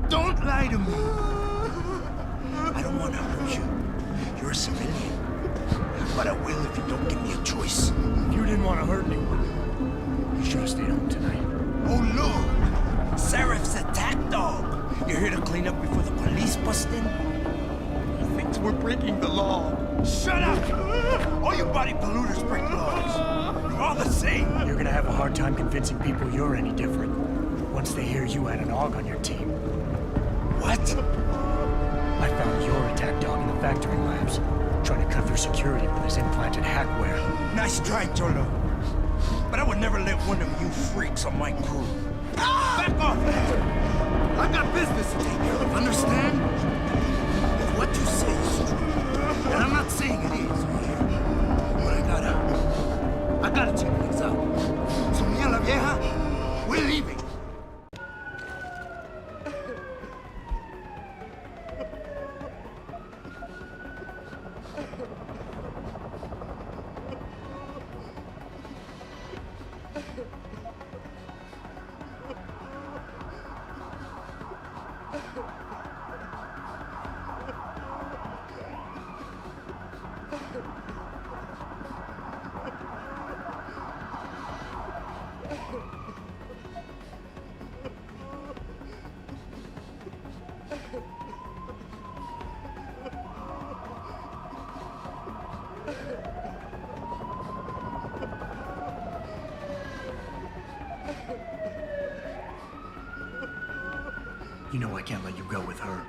Don't lie to me. I don't want to hurt you. You're a civilian. But I will if you don't give me a choice. If you didn't want to hurt anyone, you should have stayed home tonight. Oh, look! Serif's attack dog. You're here to clean up before the police bust in? He thinks we're breaking the law. Shut up! All you body polluters break laws. You're all the same. You're gonna have a hard time convincing people you're any different once they hear you had an AUG on your team. What? I found your attack dog in the factory labs, trying to cut through security with his implanted hackware. Nice try, Cholo. But I would never let one of you freaks on my crew. Back off! I got business to take care of, understand? If what you say is true, and I'm not saying it is, but I gotta check things out. So me and la vieja, we're leaving. You know I can't let you go with her.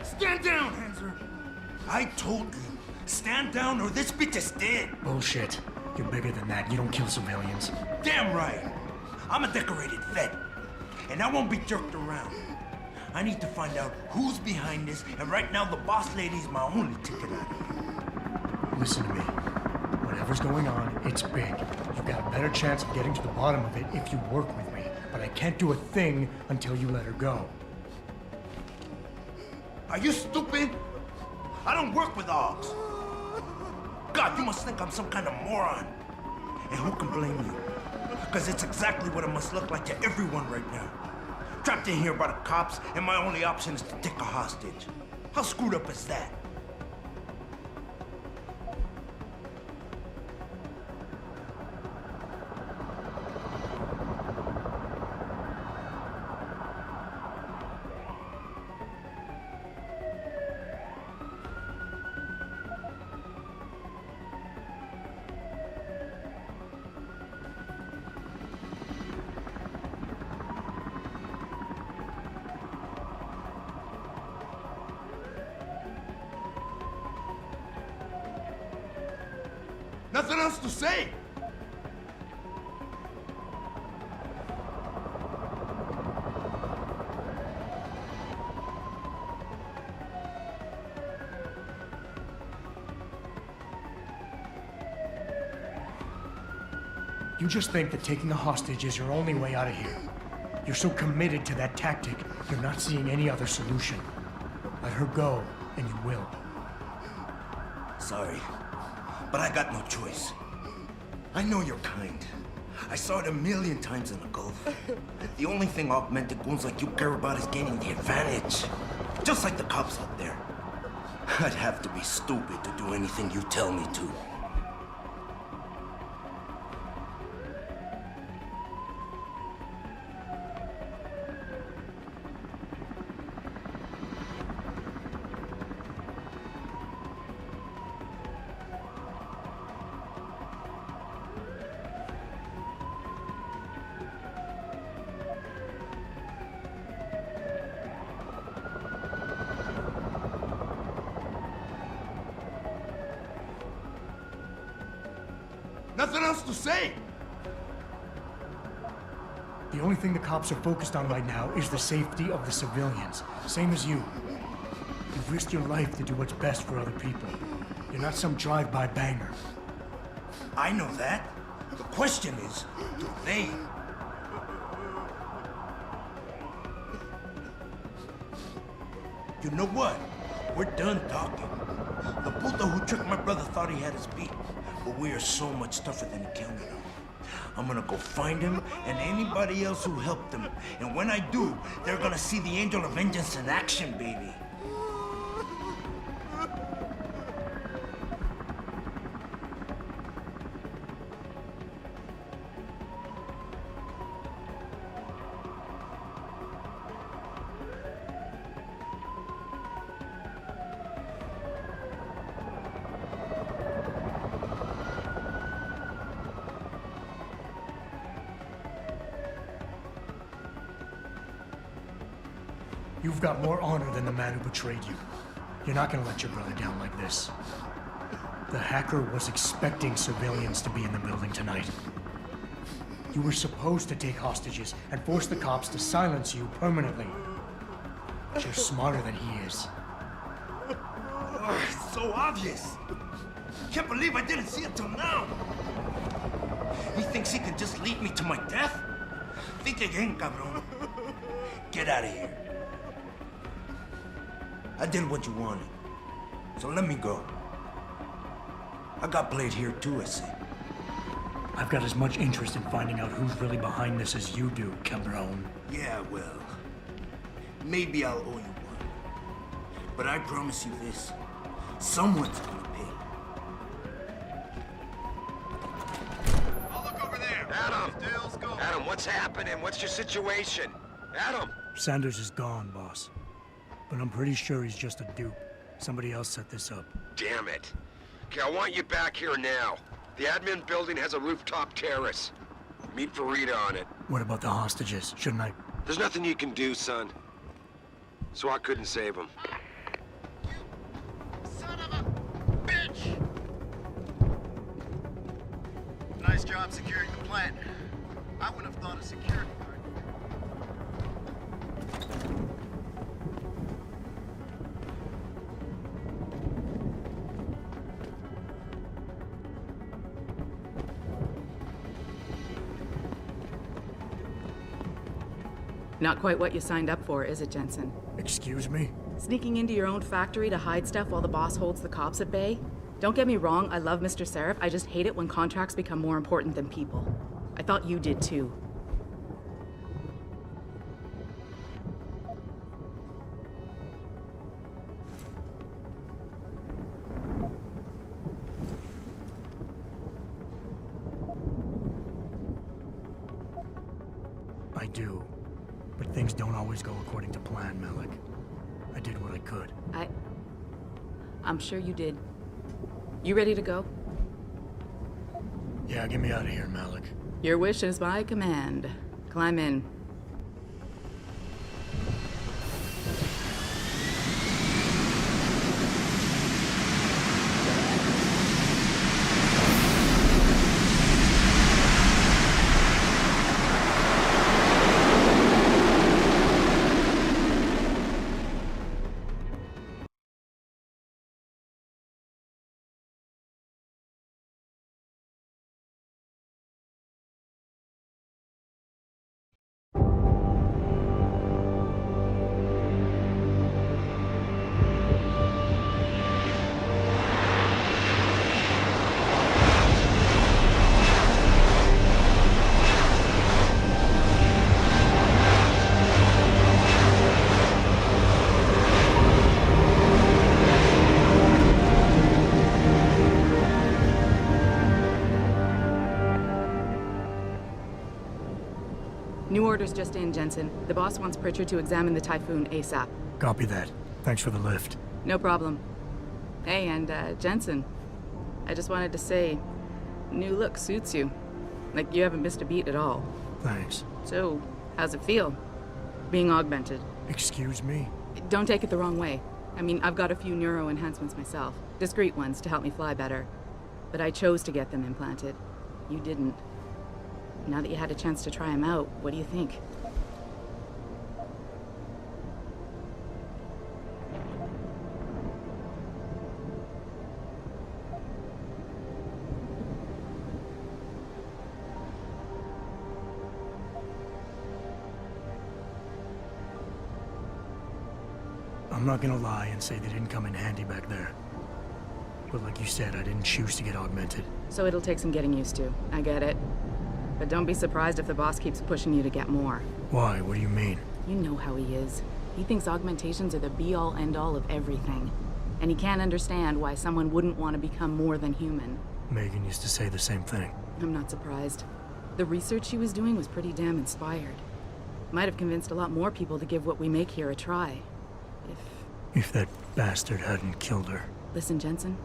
Stand down, Hanser! I told you, stand down or this bitch is dead! Bullshit. You're bigger than that. You don't kill civilians. Damn right! I'm a decorated vet, and I won't be jerked around. I need to find out who's behind this, and right now the boss lady's my only ticket out of here. Listen to me. Whatever's going on, it's big. You've got a better chance of getting to the bottom of it if you work with me. But I can't do a thing until you let her go. Are you stupid? I don't work with AUGs. God, you must think I'm some kind of moron. And who can blame you? Because it's exactly what it must look like to everyone right now. Trapped in here by the cops, and my only option is to take a hostage. How screwed up is that? Nothing else to say. You just think that taking a hostage is your only way out of here. You're so committed to that tactic, you're not seeing any other solution. Let her go, and you will. Sorry, but I got no choice. I know you're kind. I saw it a million times in the Gulf. The only thing augmented goons like you care about is gaining the advantage. Just like the cops out there. I'd have to be stupid to do anything you tell me to. Nothing else to say. The only thing the cops are focused on right now is the safety of the civilians. Same as you. You've risked your life to do what's best for other people. You're not some drive-by banger. I know that. The question is, do they? You know what? We're done talking. The puto who tricked my brother thought he had us beat. But we are so much tougher than he counted on. I'm gonna go find him and anybody else who helped him. And when I do, they're gonna see the Angel of Vengeance in action, baby. You've got more honor than the man who betrayed you. You're not gonna let your brother down like this. The hacker was expecting civilians to be in the building tonight. You were supposed to take hostages and force the cops to silence you permanently. But you're smarter than he is. Oh, it's so obvious. Can't believe I didn't see it till now. He thinks he can just lead me to my death? Think again, cabrón. Get out of here. I did what you wanted, so let me go. I got played here too, I see. I've got as much interest in finding out who's really behind this as you do, cabron. Yeah, well, maybe I'll owe you one. But I promise you this, someone's gonna pay. I'll look over there. Adam! Dale's go. Adam, what's happening? What's your situation? Adam! Sanders is gone, boss. But I'm pretty sure he's just a dupe. Somebody else set this up. Damn it. Okay, I want you back here now. The admin building has a rooftop terrace. Meet for Rita on it. What about the hostages? Shouldn't I? There's nothing you can do, son. So I couldn't save them. Son of a bitch! Nice job securing the plant. I wouldn't have thought of security guard. Not quite what you signed up for, is it, Jensen? Excuse me? Sneaking into your own factory to hide stuff while the boss holds the cops at bay? Don't get me wrong, I love Mr. Seraph. I just hate it when contracts become more important than people. I thought you did too. I do. But things don't always go according to plan, Malik. I did what I could. I'm sure you did. You ready to go? Yeah, get me out of here, Malik. Your wish is my command. Climb in. New orders just in, Jensen. The boss wants Pritchard to examine the Typhoon ASAP. Copy that. Thanks for the lift. No problem. Hey, and Jensen, I just wanted to say, new look suits you. Like, you haven't missed a beat at all. Thanks. So, how's it feel? Being augmented? Excuse me? Don't take it the wrong way. I mean, I've got a few neuro enhancements myself. Discreet ones to help me fly better. But I chose to get them implanted. You didn't. Now that you had a chance to try them out, what do you think? I'm not gonna lie and say they didn't come in handy back there. But like you said, I didn't choose to get augmented. So it'll take some getting used to. I get it. But don't be surprised if the boss keeps pushing you to get more. Why? What do you mean? You know how he is. He thinks augmentations are the be-all, end-all of everything. And he can't understand why someone wouldn't want to become more than human. Megan used to say the same thing. I'm not surprised. The research she was doing was pretty damn inspired. Might have convinced a lot more people to give what we make here a try. If that bastard hadn't killed her. Listen, Jensen.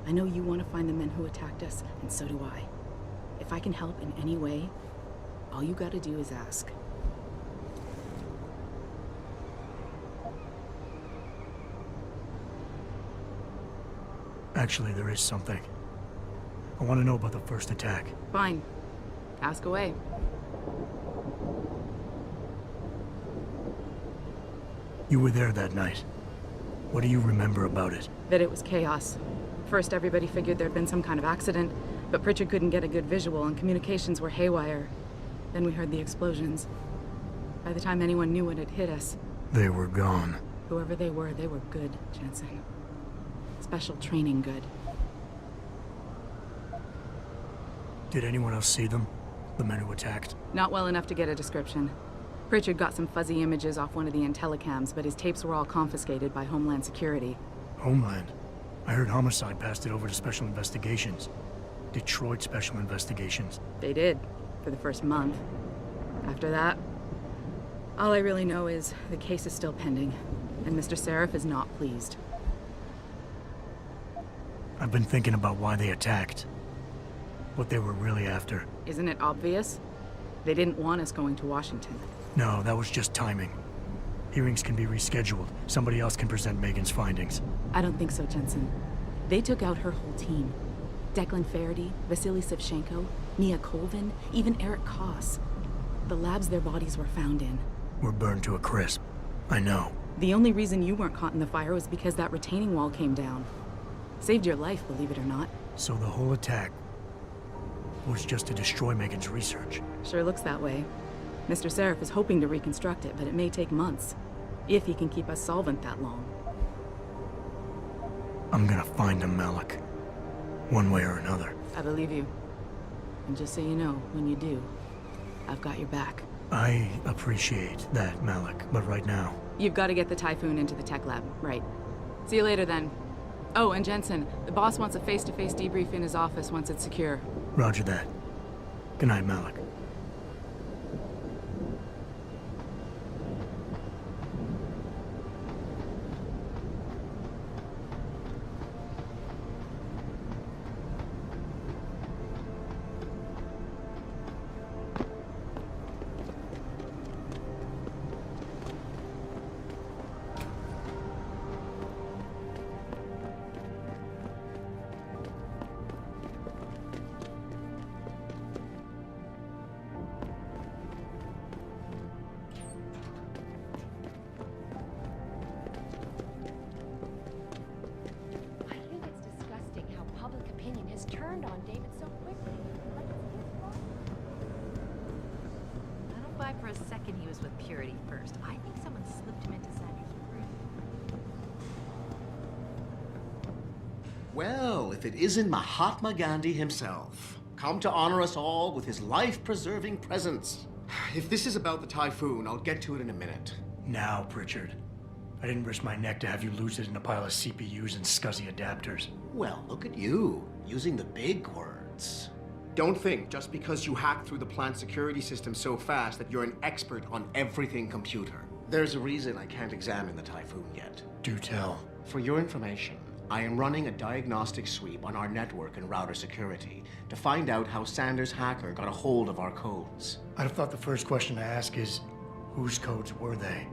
I know you want to find the men who attacked us, and so do I. If I can help in any way, all you gotta do is ask. Actually, there is something. I want to know about the first attack. Fine. Ask away. You were there that night. What do you remember about it? That it was chaos. First, everybody figured there'd been some kind of accident, but Pritchard couldn't get a good visual and communications were haywire. Then we heard the explosions. By the time anyone knew what had hit us... They were gone. Whoever they were good, Jensen. Special training good. Did anyone else see them? The men who attacked? Not well enough to get a description. Pritchard got some fuzzy images off one of the Intellicams, but his tapes were all confiscated by Homeland Security. Homeland? I heard Homicide passed it over to Special Investigations. Detroit Special Investigations. They did, for the first month. After that, all I really know is the case is still pending, and Mr. Seraph is not pleased. I've been thinking about why they attacked. What they were really after. Isn't it obvious? They didn't want us going to Washington. No, that was just timing. Hearings can be rescheduled. Somebody else can present Megan's findings. I don't think so, Jensen. They took out her whole team. Declan Faraday, Vasily Savchenko, Mia Colvin, even Eric Koss. The labs their bodies were found in. Were burned to a crisp. I know. The only reason you weren't caught in the fire was because that retaining wall came down. Saved your life, believe it or not. So the whole attack was just to destroy Megan's research. Sure looks that way. Mr. Seraph is hoping to reconstruct it, but it may take months. If he can keep us solvent that long. I'm gonna find him, Malik. One way or another. I believe you. And just so you know, when you do, I've got your back. I appreciate that, Malik, but right now... You've got to get the Typhoon into the tech lab, right. See you later then. Oh, and Jensen, the boss wants a face-to-face debrief in his office once it's secure. Roger that. Good night, Malik. Turned on David so quickly. Like it's his fault. I don't buy for a second he was with Purity first. I think someone slipped him into Sandra's room. Well, if it isn't Mahatma Gandhi himself, come to honor us all with his life-preserving presence. If this is about the Typhoon, I'll get to it in a minute. Now, Pritchard. I didn't risk my neck to have you lose it in a pile of CPUs and scuzzy adapters. Well, look at you, using the big words. Don't think just because you hacked through the plant security system so fast that you're an expert on everything computer. There's a reason I can't examine the Typhoon yet. Do tell. For your information, I am running a diagnostic sweep on our network and router security to find out how Sanders' hacker got a hold of our codes. I'd have thought the first question to ask is, whose codes were they?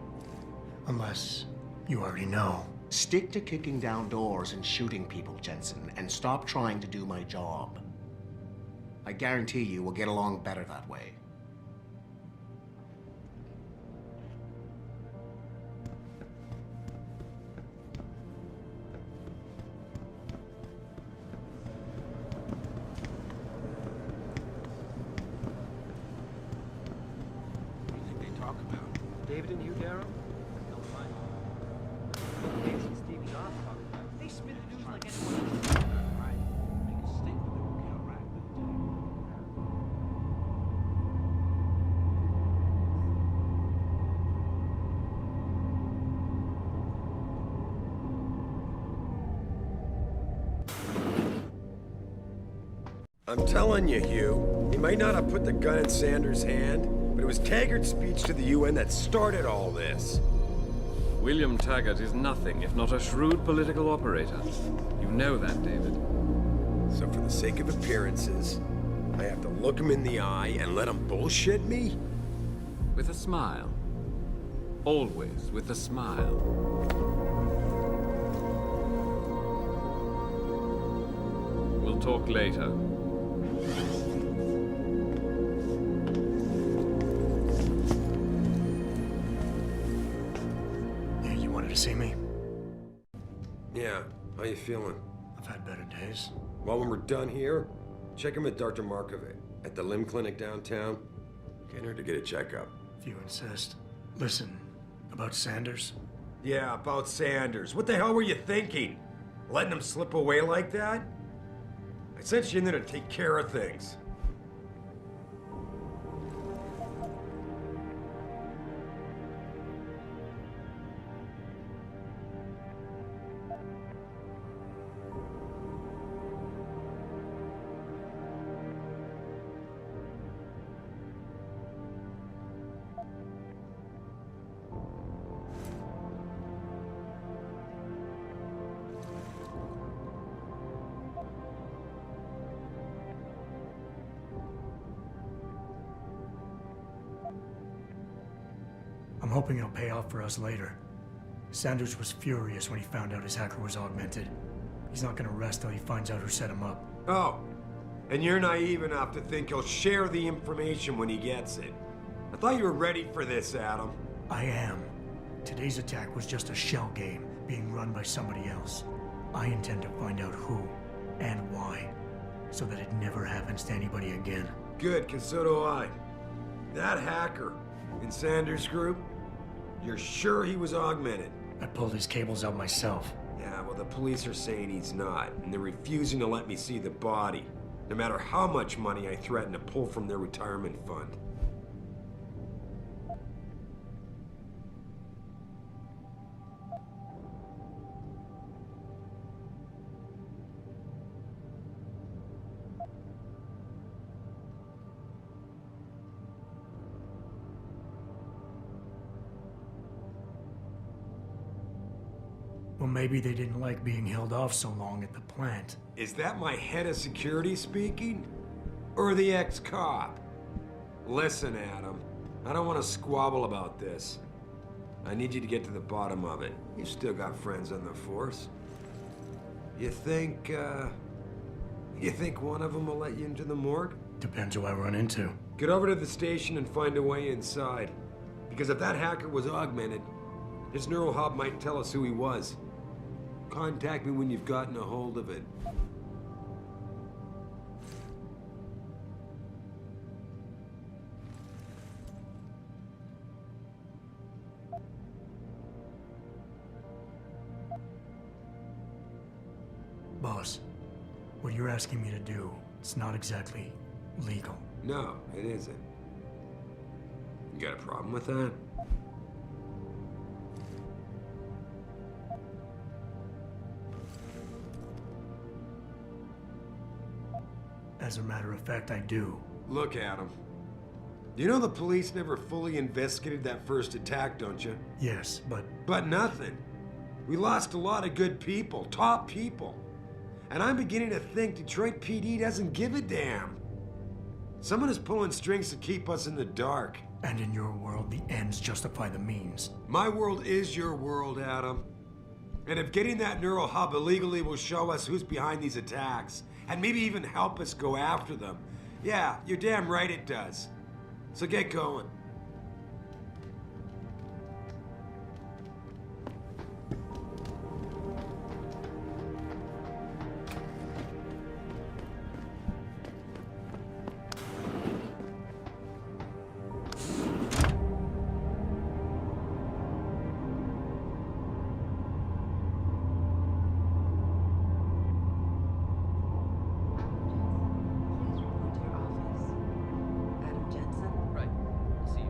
Unless you already know. Stick to kicking down doors and shooting people, Jensen, and stop trying to do my job. I guarantee you we'll get along better that way. What do you think they talk about? David and you, Darrow? They'll find out. Nancy and Stevie Off talk about it. They spin the news like anyone else. Right. Make a statement that will counteract the attack. I'm telling you, Hugh, he might not have put the gun in Sanders' hand, but it was Taggart's speech to the UN that started all this. William Taggart is nothing if not a shrewd political operator. You know that, David. So for the sake of appearances, I have to look him in the eye and let him bullshit me? With a smile. Always with a smile. We'll talk later. Yeah, you wanted to see me? Yeah, how you feeling? I've had better days. Well, when we're done here, check him with Dr. Markovic at the limb clinic downtown. Get her to get a checkup. If you insist. Listen, about Sanders? Yeah, about Sanders. What the hell were you thinking? Letting him slip away like that? I sent you in there to take care of things. I'm hoping it'll pay off for us later. Sanders was furious when he found out his hacker was augmented. He's not gonna rest till he finds out who set him up. Oh, and you're naive enough to think he'll share the information when he gets it. I thought you were ready for this, Adam. I am. Today's attack was just a shell game being run by somebody else. I intend to find out who and why, so that it never happens to anybody again. Good, because so do I. That hacker in Sanders' group, you're sure he was augmented? I pulled his cables out myself. Yeah, well, the police are saying he's not, and they're refusing to let me see the body, no matter how much money I threaten to pull from their retirement fund. Well, maybe they didn't like being held off so long at the plant. Is that my head of security speaking? Or the ex-cop? Listen, Adam, I don't want to squabble about this. I need you to get to the bottom of it. You've still got friends on the force. You think one of them will let you into the morgue? Depends who I run into. Get over to the station and find a way inside. Because if that hacker was augmented, his neural hub might tell us who he was. Contact me when you've gotten a hold of it. Boss, what you're asking me to do, it's not exactly legal. No, it isn't. You got a problem with that? As a matter of fact, I do. Look, Adam. You know the police never fully investigated that first attack, don't you? Yes, but... But nothing. We lost a lot of good people, top people. And I'm beginning to think Detroit PD doesn't give a damn. Someone is pulling strings to keep us in the dark. And in your world, the ends justify the means. My world is your world, Adam. And if getting that neural hub illegally will show us who's behind these attacks, and maybe even help us go after them, yeah, you're damn right it does. So get going. Adam Jensen? Right. I'll see you.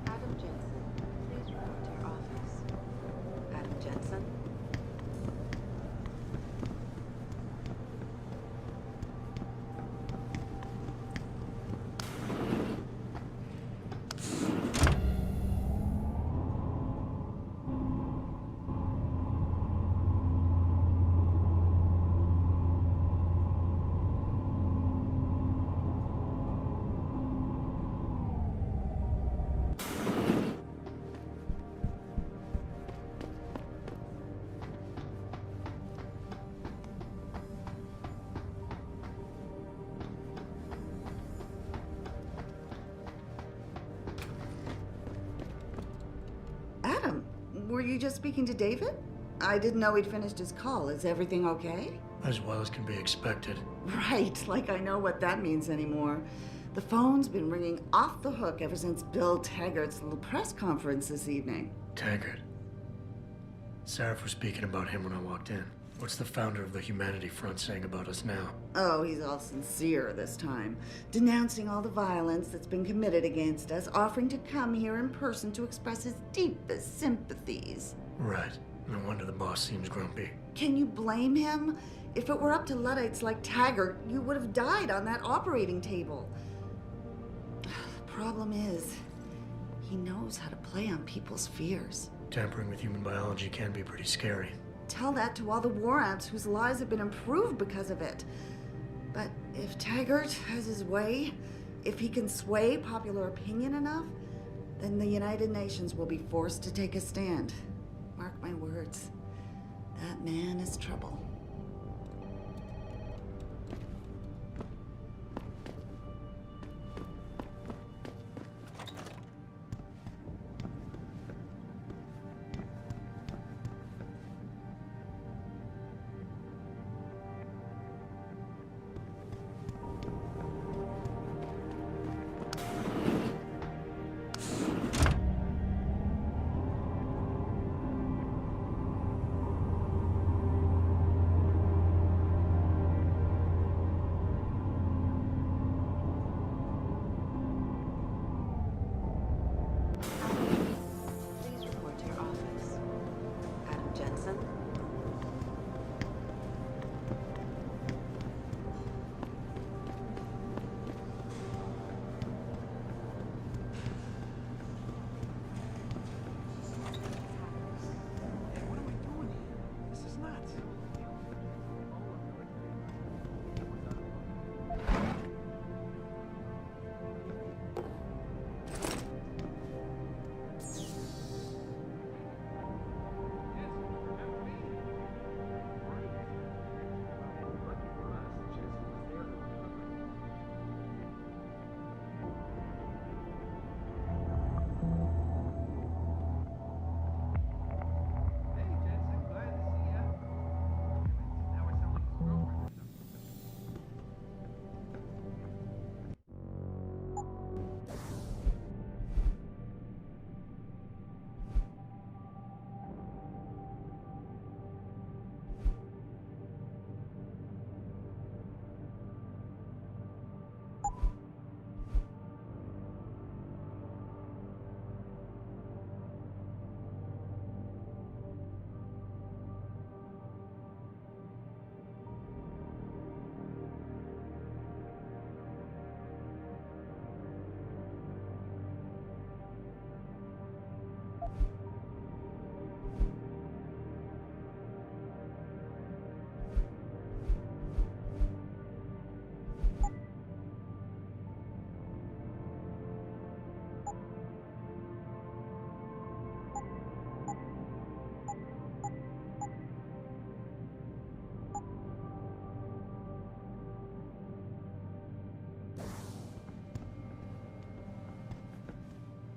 Adam Jensen, please report to your office. Adam Jensen? Adam, were you just speaking to David? I didn't know he'd finished his call. Is everything okay? As well as can be expected. Right, like I know what that means anymore. The phone's been ringing off the hook ever since Bill Taggart's little press conference this evening. Taggart. Sarah was speaking about him when I walked in. What's the founder of the Humanity Front saying about us now? Oh, he's all sincere this time, denouncing all the violence that's been committed against us, offering to come here in person to express his deepest sympathies. Right. No wonder the boss seems grumpy. Can you blame him? If it were up to Luddites like Taggart, you would have died on that operating table. The problem is, he knows how to play on people's fears. Tampering with human biology can be pretty scary. Tell that to all the war ants whose lives have been improved because of it. But if Taggart has his way, if he can sway popular opinion enough, then the United Nations will be forced to take a stand. Mark my words, that man is trouble.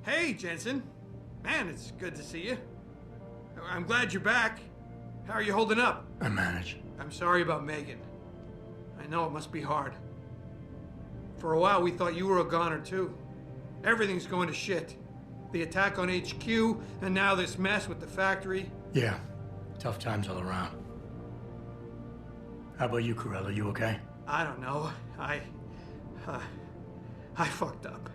Hey, Jensen. Man, it's good to see you. I'm glad you're back. How are you holding up? I manage. I'm sorry about Megan. I know it must be hard. For a while, we thought you were a goner, too. Everything's going to shit. The attack on HQ, and now this mess with the factory. Yeah, tough times all around. How about you, Corella? You okay? I don't know. I fucked up.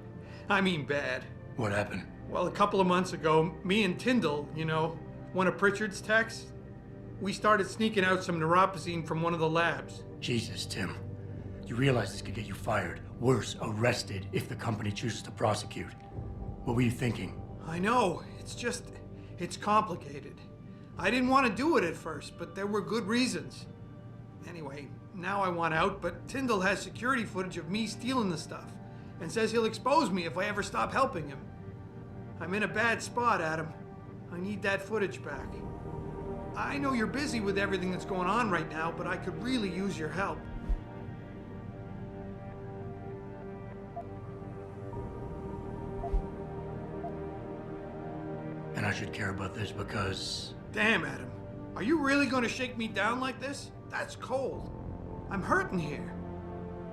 I mean bad. What happened? Well, a couple of months ago, me and Tyndall, you know, one of Pritchard's techs, we started sneaking out some neuropozyne from one of the labs. Jesus, Tim. You realize this could get you fired. Worse, arrested if the company chooses to prosecute. What were you thinking? I know. It's complicated. I didn't want to do it at first, but there were good reasons. Anyway, now I want out, but Tyndall has security footage of me stealing the stuff and says he'll expose me if I ever stop helping him. I'm in a bad spot, Adam. I need that footage back. I know you're busy with everything that's going on right now, but I could really use your help. And I should care about this because... Damn, Adam. Are you really going to shake me down like this? That's cold. I'm hurting here.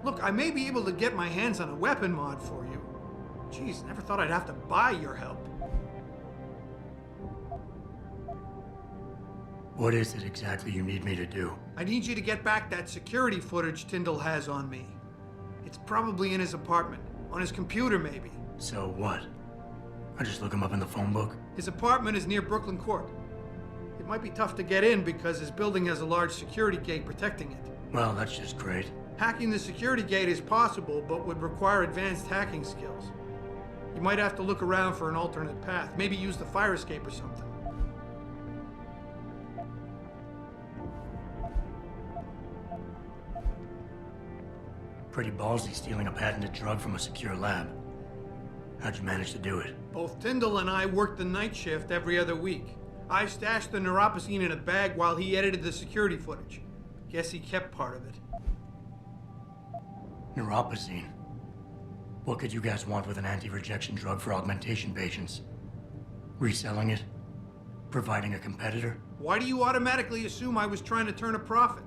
Look, I may be able to get my hands on a weapon mod for you. Jeez, never thought I'd have to buy your help. What is it exactly you need me to do? I need you to get back that security footage Tyndall has on me. It's probably in his apartment. On his computer, maybe. So what? I just look him up in the phone book? His apartment is near Brooklyn Court. It might be tough to get in because his building has a large security gate protecting it. Well, that's just great. Hacking the security gate is possible, but would require advanced hacking skills. You might have to look around for an alternate path. Maybe use the fire escape or something. Pretty ballsy stealing a patented drug from a secure lab. How'd you manage to do it? Both Tyndall and I worked the night shift every other week. I stashed the neuropozyne in a bag while he edited the security footage. Guess he kept part of it. Neuropozyne? What could you guys want with an anti-rejection drug for augmentation patients? Reselling it? Providing a competitor? Why do you automatically assume I was trying to turn a profit?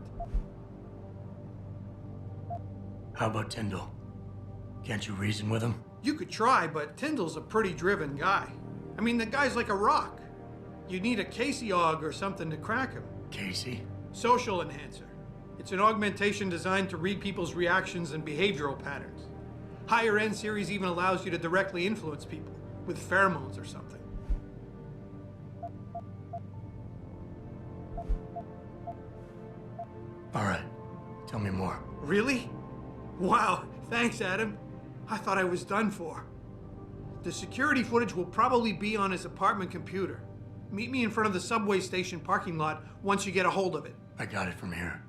How about Tyndall? Can't you reason with him? You could try, but Tyndall's a pretty driven guy. I mean, the guy's like a rock. You'd need a Casey aug or something to crack him. Casey? Social enhancer. It's an augmentation designed to read people's reactions and behavioral patterns. Higher end series even allows you to directly influence people with pheromones or something. All right, tell me more. Really? Wow, thanks, Adam. I thought I was done for. The security footage will probably be on his apartment computer. Meet me in front of the subway station parking lot once you get a hold of it. I got it from here.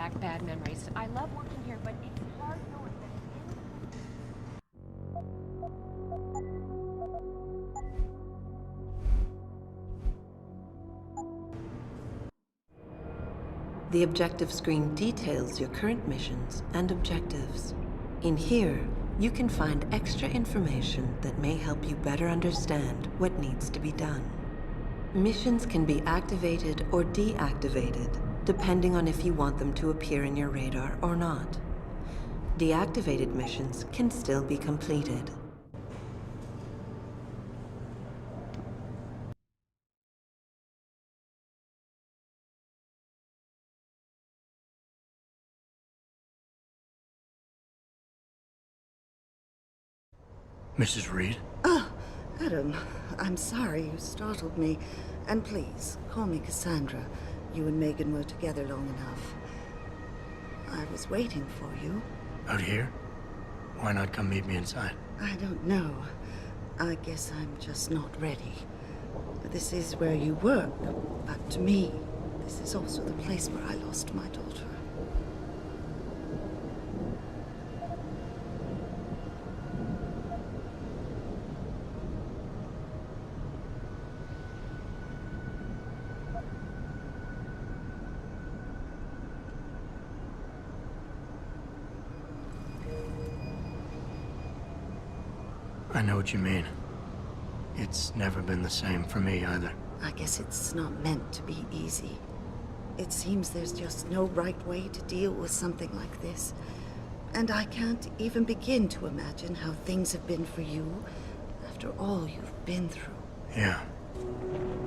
back bad memories. I love working here, but it's hard knowing that The objective screen details your current missions and objectives. In here, you can find extra information that may help you better understand what needs to be done. Missions can be activated or deactivated, depending on if you want them to appear in your radar or not. Deactivated missions can still be completed. Mrs. Reed? Oh, Adam, I'm sorry you startled me. And please, call me Cassandra. You and Megan were together long enough. I was waiting for you. Out here? Why not come meet me inside? I don't know. I guess I'm just not ready. This is where you work, but to me, this is also the place where I lost my daughter. I know what you mean. It's never been the same for me either. I guess it's not meant to be easy. It seems there's just no right way to deal with something like this. And I can't even begin to imagine how things have been for you after all you've been through. Yeah.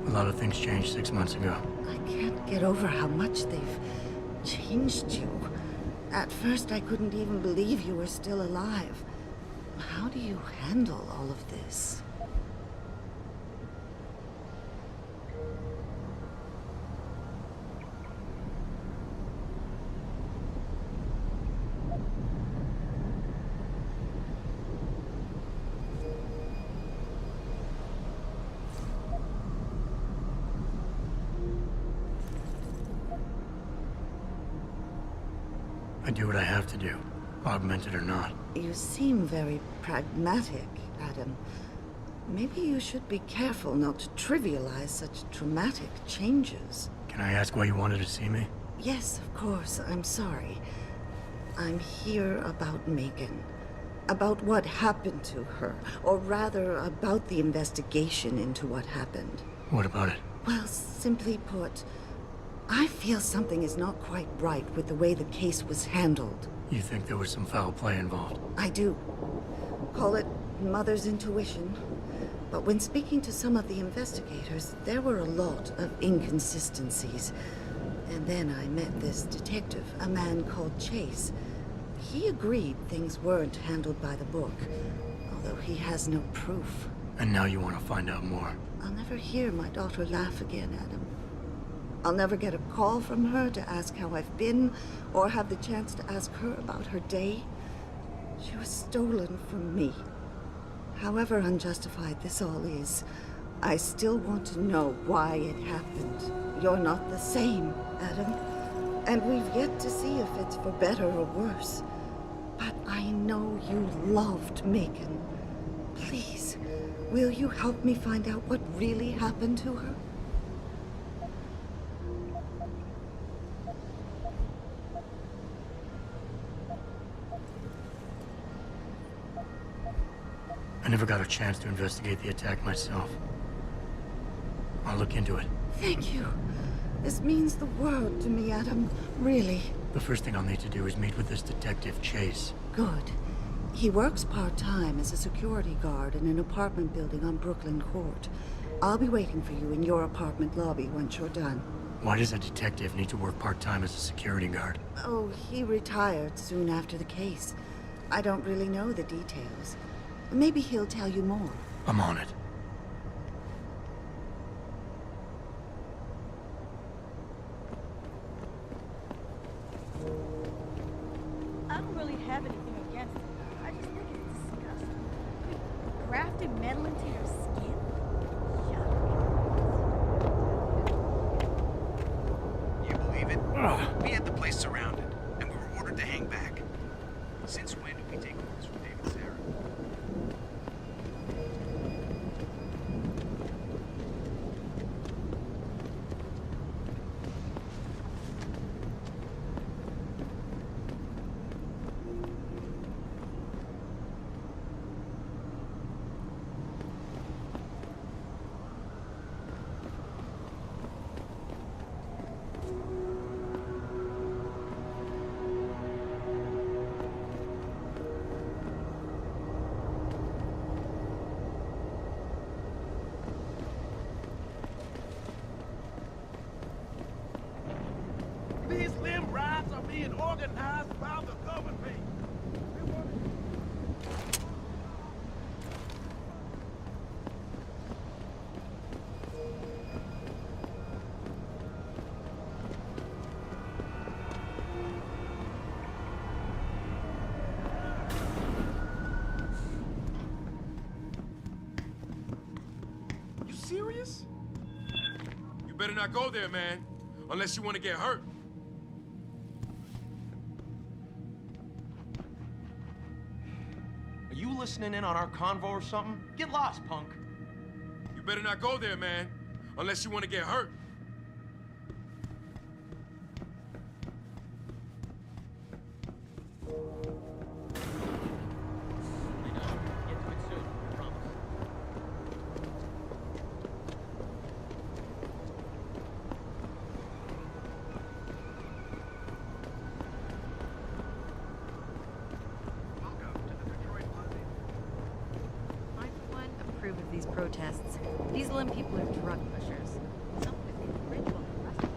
A lot of things changed 6 months ago. I can't get over how much they've changed you. At first, I couldn't even believe you were still alive. How do you handle all of this? I do what I have to do, augmented or not. You seem very pragmatic, Adam. Maybe you should be careful not to trivialize such dramatic changes. Can I ask why you wanted to see me? Yes, of course. I'm sorry. I'm here about Megan. About what happened to her. Or rather, about the investigation into what happened. What about it? Well, simply put, I feel something is not quite right with the way the case was handled. You think there was some foul play involved? I do. Call it mother's intuition. But when speaking to some of the investigators, there were a lot of inconsistencies. And then I met this detective, a man called Chase. He agreed things weren't handled by the book, although he has no proof. And now you want to find out more? I'll never hear my daughter laugh again, Adam. I'll never get a call from her to ask how I've been, or have the chance to ask her about her day. She was stolen from me. However unjustified this all is, I still want to know why it happened. You're not the same, Adam. And we've yet to see if it's for better or worse. But I know you loved Megan. Please, will you help me find out what really happened to her? I never got a chance to investigate the attack myself. I'll look into it. Thank you. This means the world to me, Adam. Really. The first thing I'll need to do is meet with this detective, Chase. Good. He works part-time as a security guard in an apartment building on Brooklyn Court. I'll be waiting for you in your apartment lobby once you're done. Why does a detective need to work part-time as a security guard? Oh, he retired soon after the case. I don't really know the details. Maybe he'll tell you more. I'm on it. I don't really have anything against it. I just think it's disgusting. Grafted metal into your skin? You believe it? We had the place surrounded. organized by the government. You serious? You better not go there, man. Unless you want to get hurt. Are you listening in on our convo or something? Get lost, punk. You better not go there, man. Unless you want to get hurt. Get to it soon, I promise. I, for one, approve of these protests. These Lim people are drug pushers. Some would think ritual arrest.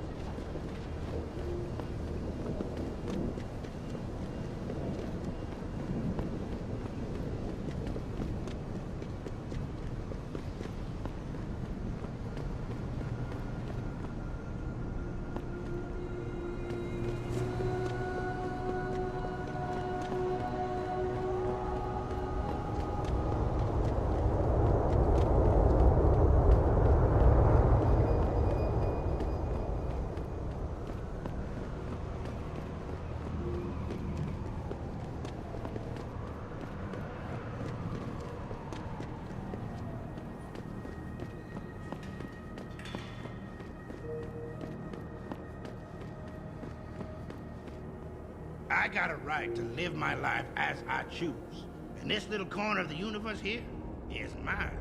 I got a right to live my life as I choose. And this little corner of the universe here is mine.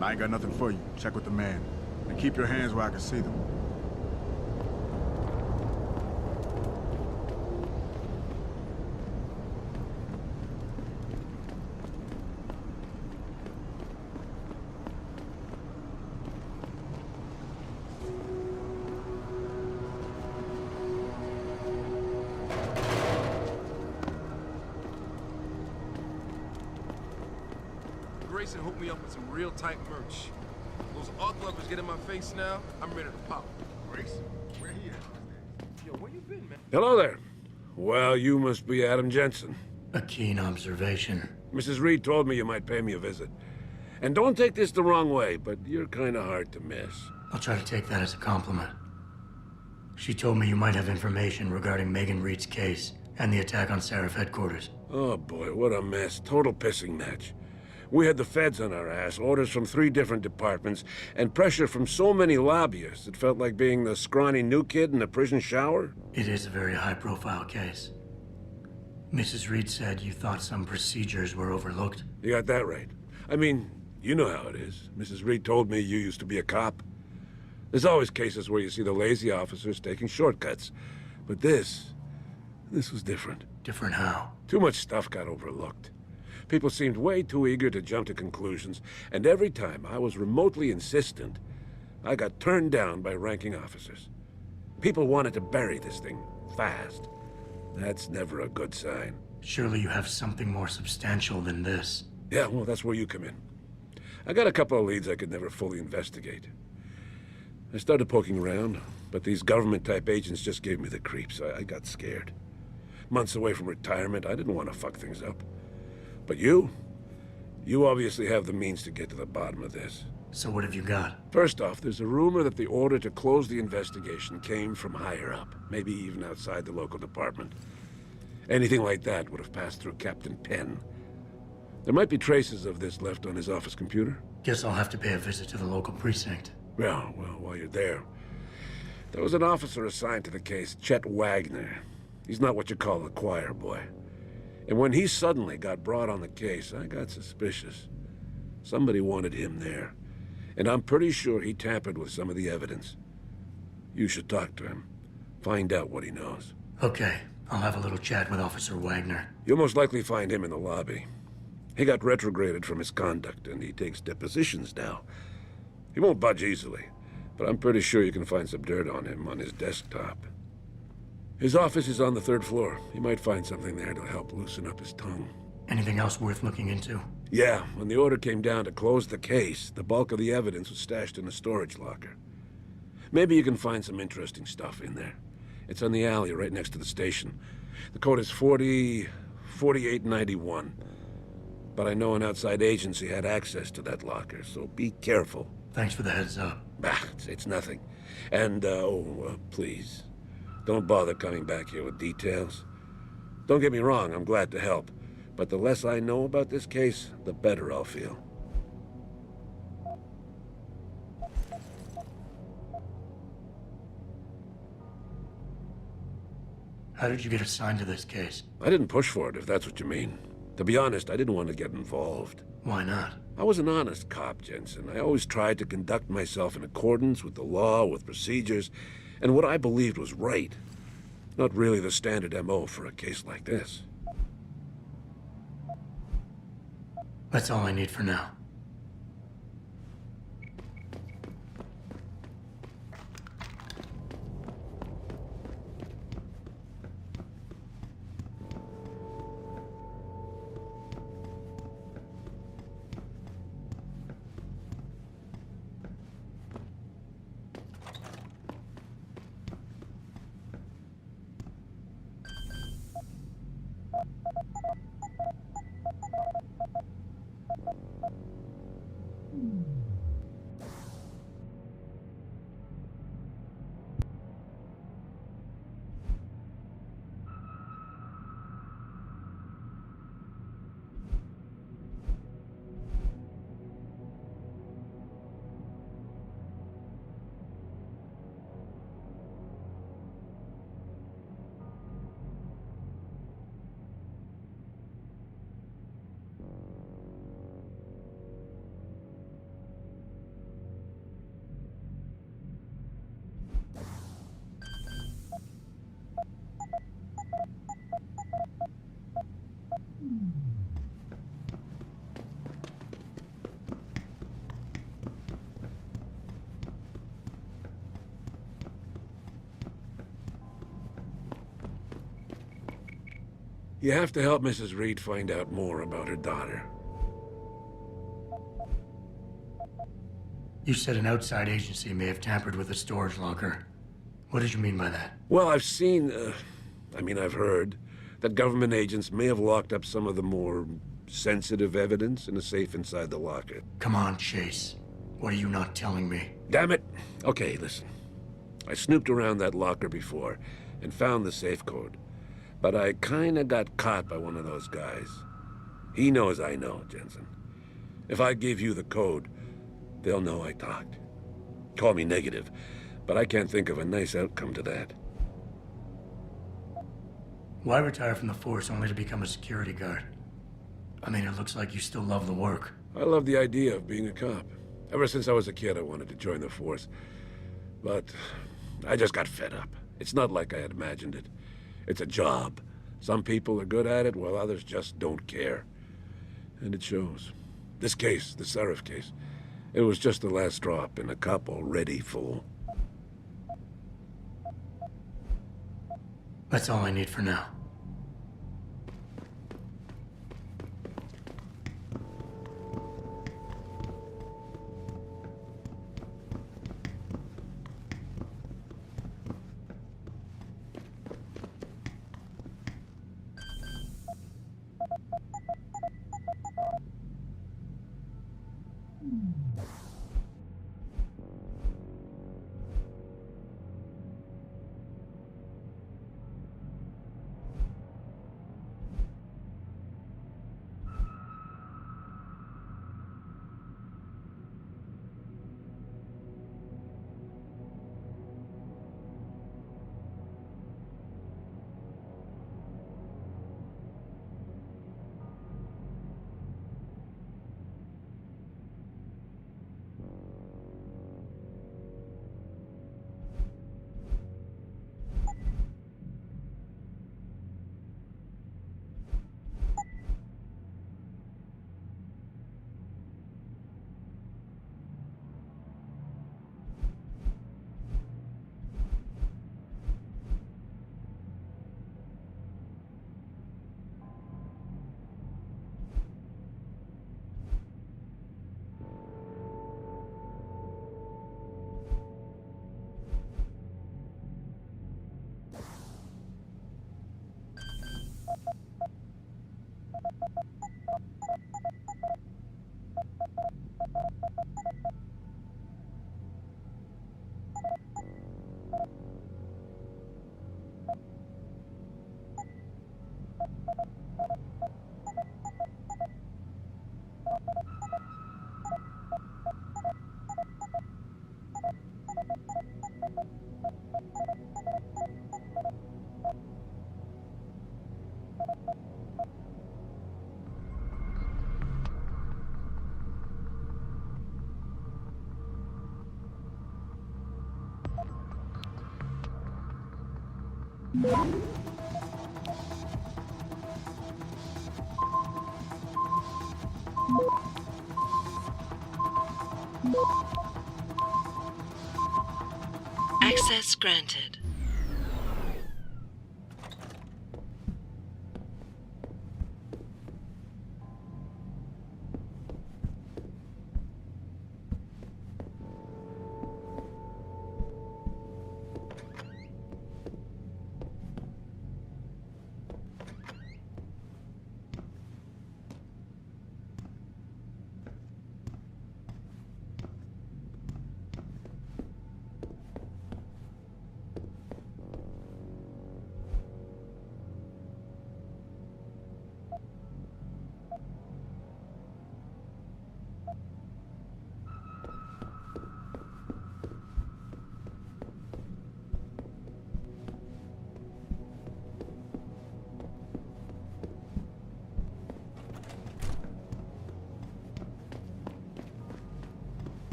I ain't got nothing for you. Check with the man. And keep your hands where I can see them. Grayson hooked me up with some real tight merch. Those art lovers get in my face now, I'm ready to pop. Grayson? Where he at? Yo, where you been, man? Hello there. Well, you must be Adam Jensen. A keen observation. Mrs. Reed told me you might pay me a visit. And don't take this the wrong way, but you're kind of hard to miss. I'll try to take that as a compliment. She told me you might have information regarding Megan Reed's case and the attack on Seraph headquarters. Oh boy, what a mess. Total pissing match. We had the feds on our ass, orders from 3 different departments, and pressure from so many lobbyists it felt like being the scrawny new kid in the prison shower. It is a very high-profile case. Mrs. Reed said you thought some procedures were overlooked. You got that right. I mean, you know how it is. Mrs. Reed told me you used to be a cop. There's always cases where you see the lazy officers taking shortcuts. But this was different. Different how? Too much stuff got overlooked. People seemed way too eager to jump to conclusions, and every time I was remotely insistent, I got turned down by ranking officers. People wanted to bury this thing fast. That's never a good sign. Surely you have something more substantial than this. Yeah, well, that's where you come in. I got a couple of leads I could never fully investigate. I started poking around, but these government-type agents just gave me the creeps. I got scared. Months away from retirement, I didn't want to fuck things up. But you obviously have the means to get to the bottom of this. So what have you got? First off, there's a rumor that the order to close the investigation came from higher up, maybe even outside the local department. Anything like that would have passed through Captain Penn. There might be traces of this left on his office computer. Guess I'll have to pay a visit to the local precinct. Well, while you're there, there was an officer assigned to the case, Chet Wagner. He's not what you call a choir boy. And when he suddenly got brought on the case, I got suspicious. Somebody wanted him there. And I'm pretty sure he tampered with some of the evidence. You should talk to him. Find out what he knows. Okay, I'll have a little chat with Officer Wagner. You'll most likely find him in the lobby. He got retrograded from his conduct, and he takes depositions now. He won't budge easily, but I'm pretty sure you can find some dirt on him on his desktop. His office is on the 3rd floor. You might find something there to help loosen up his tongue. Anything else worth looking into? Yeah, when the order came down to close the case, the bulk of the evidence was stashed in a storage locker. Maybe you can find some interesting stuff in there. It's on the alley right next to the station. The code is 4891. But I know an outside agency had access to that locker, so be careful. Thanks for the heads up. Bah, it's nothing. And, please, don't bother coming back here with details. Don't get me wrong, I'm glad to help. But the less I know about this case, the better I'll feel. How did you get assigned to this case? I didn't push for it, if that's what you mean. To be honest, I didn't want to get involved. Why not? I was an honest cop, Jensen. I always tried to conduct myself in accordance with the law, with procedures, and what I believed was right. Not really the standard MO for a case like this. That's all I need for now. You have to help Mrs. Reed find out more about her daughter. You said an outside agency may have tampered with the storage locker. What did you mean by that? Well, I've seen, I've heard that government agents may have locked up some of the more sensitive evidence in a safe inside the locker. Come on, Chase. What are you not telling me? Damn it! Okay, listen. I snooped around that locker before and found the safe code. But I kinda got caught by one of those guys. He knows I know, Jensen. If I give you the code, they'll know I talked. Call me negative, but I can't think of a nice outcome to that. Why retire from the force only to become a security guard? I mean, it looks like you still love the work. I love the idea of being a cop. Ever since I was a kid, I wanted to join the force. But I just got fed up. It's not like I had imagined it. It's a job. Some people are good at it, while others just don't care. And it shows. This case, the Seraph case, it was just the last drop in a cup already full. That's all I need for now. Access granted.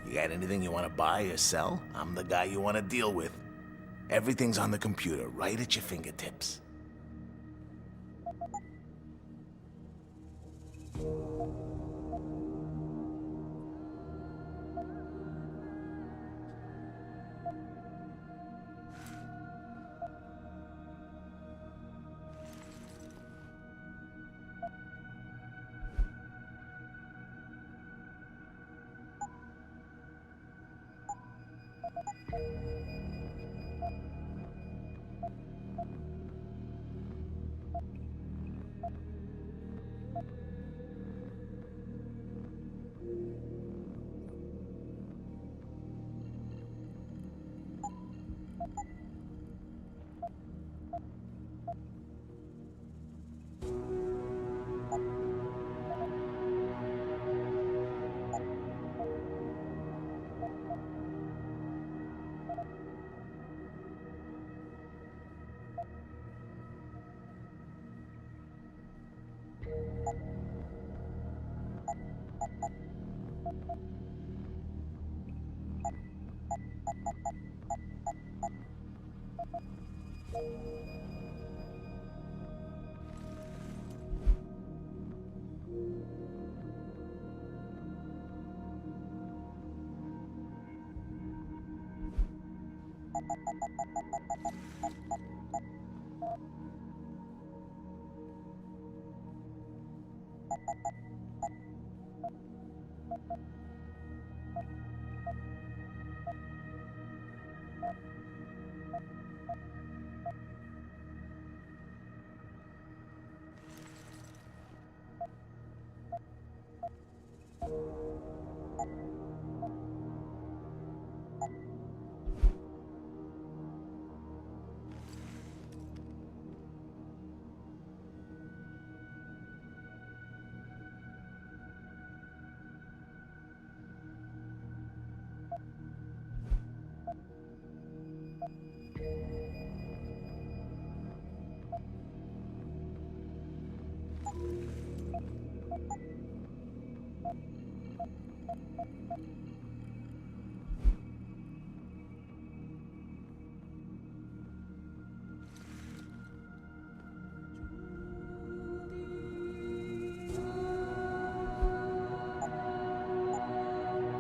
You got anything you want to buy or sell? I'm the guy you want to deal with. Everything's on the computer, right at your fingertips.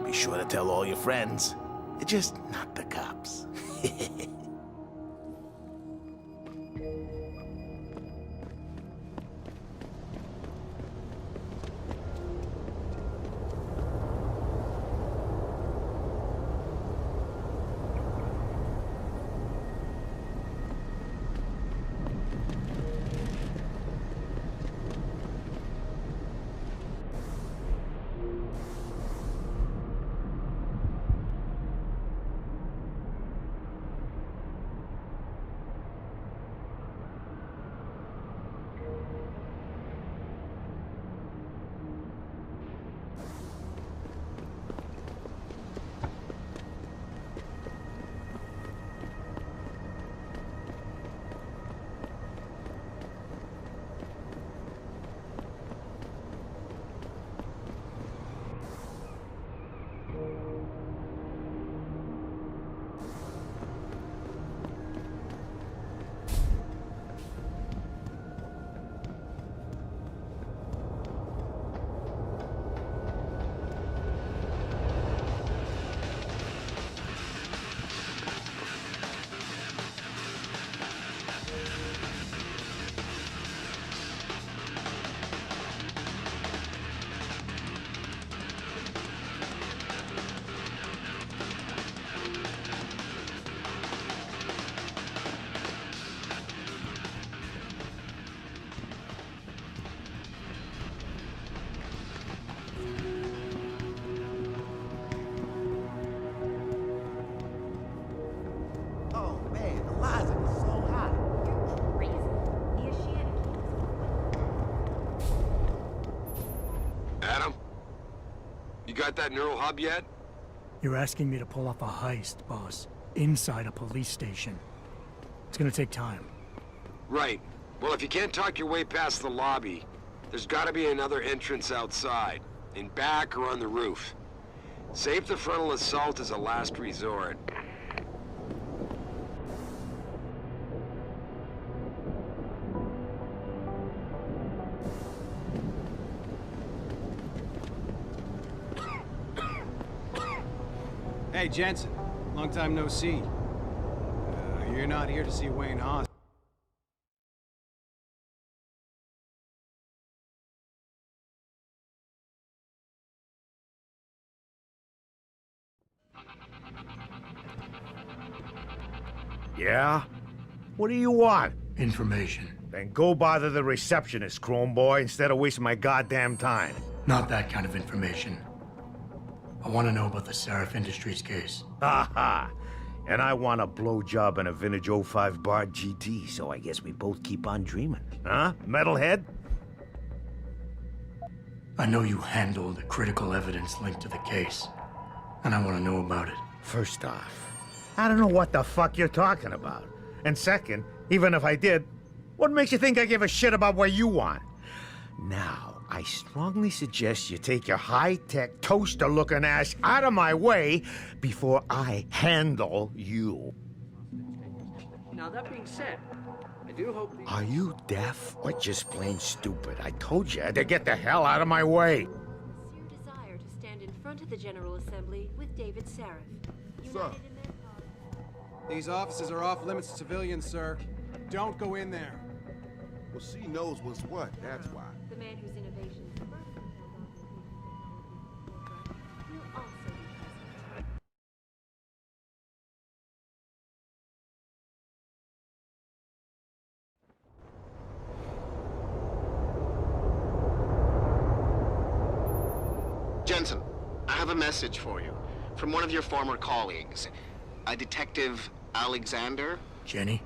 Be sure to tell all your friends. Just not the cops. You got that neural hub yet? You're asking me to pull off a heist, boss, inside a police station. It's gonna take time. Right. Well, if you can't talk your way past the lobby, there's gotta be another entrance outside, in back or on the roof. Save the frontal assault as a last resort. Hey, Jensen. Long time no see. You're not here to see Wayne Haas. Yeah? What do you want? Information. Then go bother the receptionist, Chrome Boy, instead of wasting my goddamn time. Not that kind of information. I want to know about the Seraph Industries case. Ha ha! And I want a blowjob in a vintage '05 Bard GT, so I guess we both keep on dreaming. Huh, metalhead? I know you handled critical evidence linked to the case, and I want to know about it. First off, I don't know what the fuck you're talking about. And second, even if I did, what makes you think I give a shit about what you want? Now, I strongly suggest you take your high-tech, toaster-looking ass out of my way before I handle you. Now, that being said, I do hope the... Are you deaf or just plain stupid? I told you to get the hell out of my way. Sincere desire to stand in front of the General Assembly with David Seraph. United in their cause. These offices are off limits to civilians, sir. Don't go in there. Well, she knows what's what, that's why. The man whose innovations first propelled our computer technology will also be present. Jensen, I have a message for you from one of your former colleagues, a Detective Alexander. Jenny,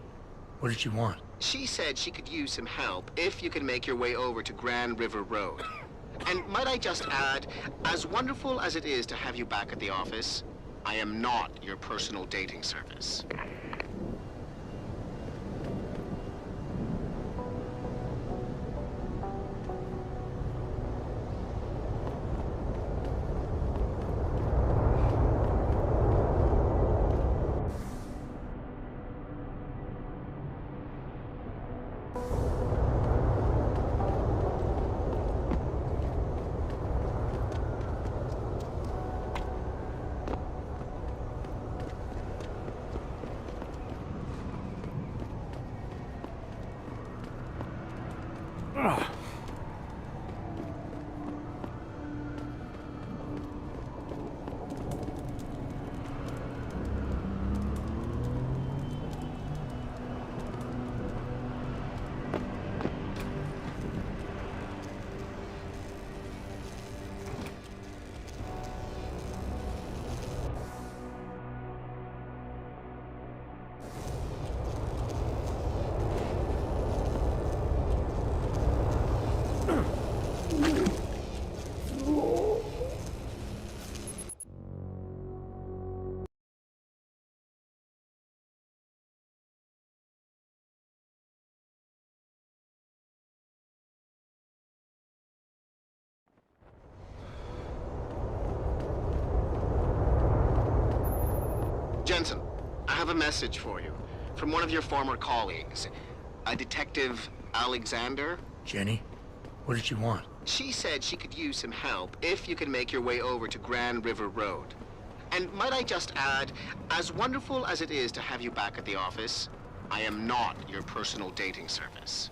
what did she want? She said she could use some help if you can make your way over to Grand River Road. And might I just add, as wonderful as it is to have you back at the office, I am not your personal dating service. Jensen, I have a message for you from one of your former colleagues, a Detective Alexander. Jenny, what did she want? She said she could use some help if you can make your way over to Grand River Road. And might I just add, as wonderful as it is to have you back at the office, I am not your personal dating service.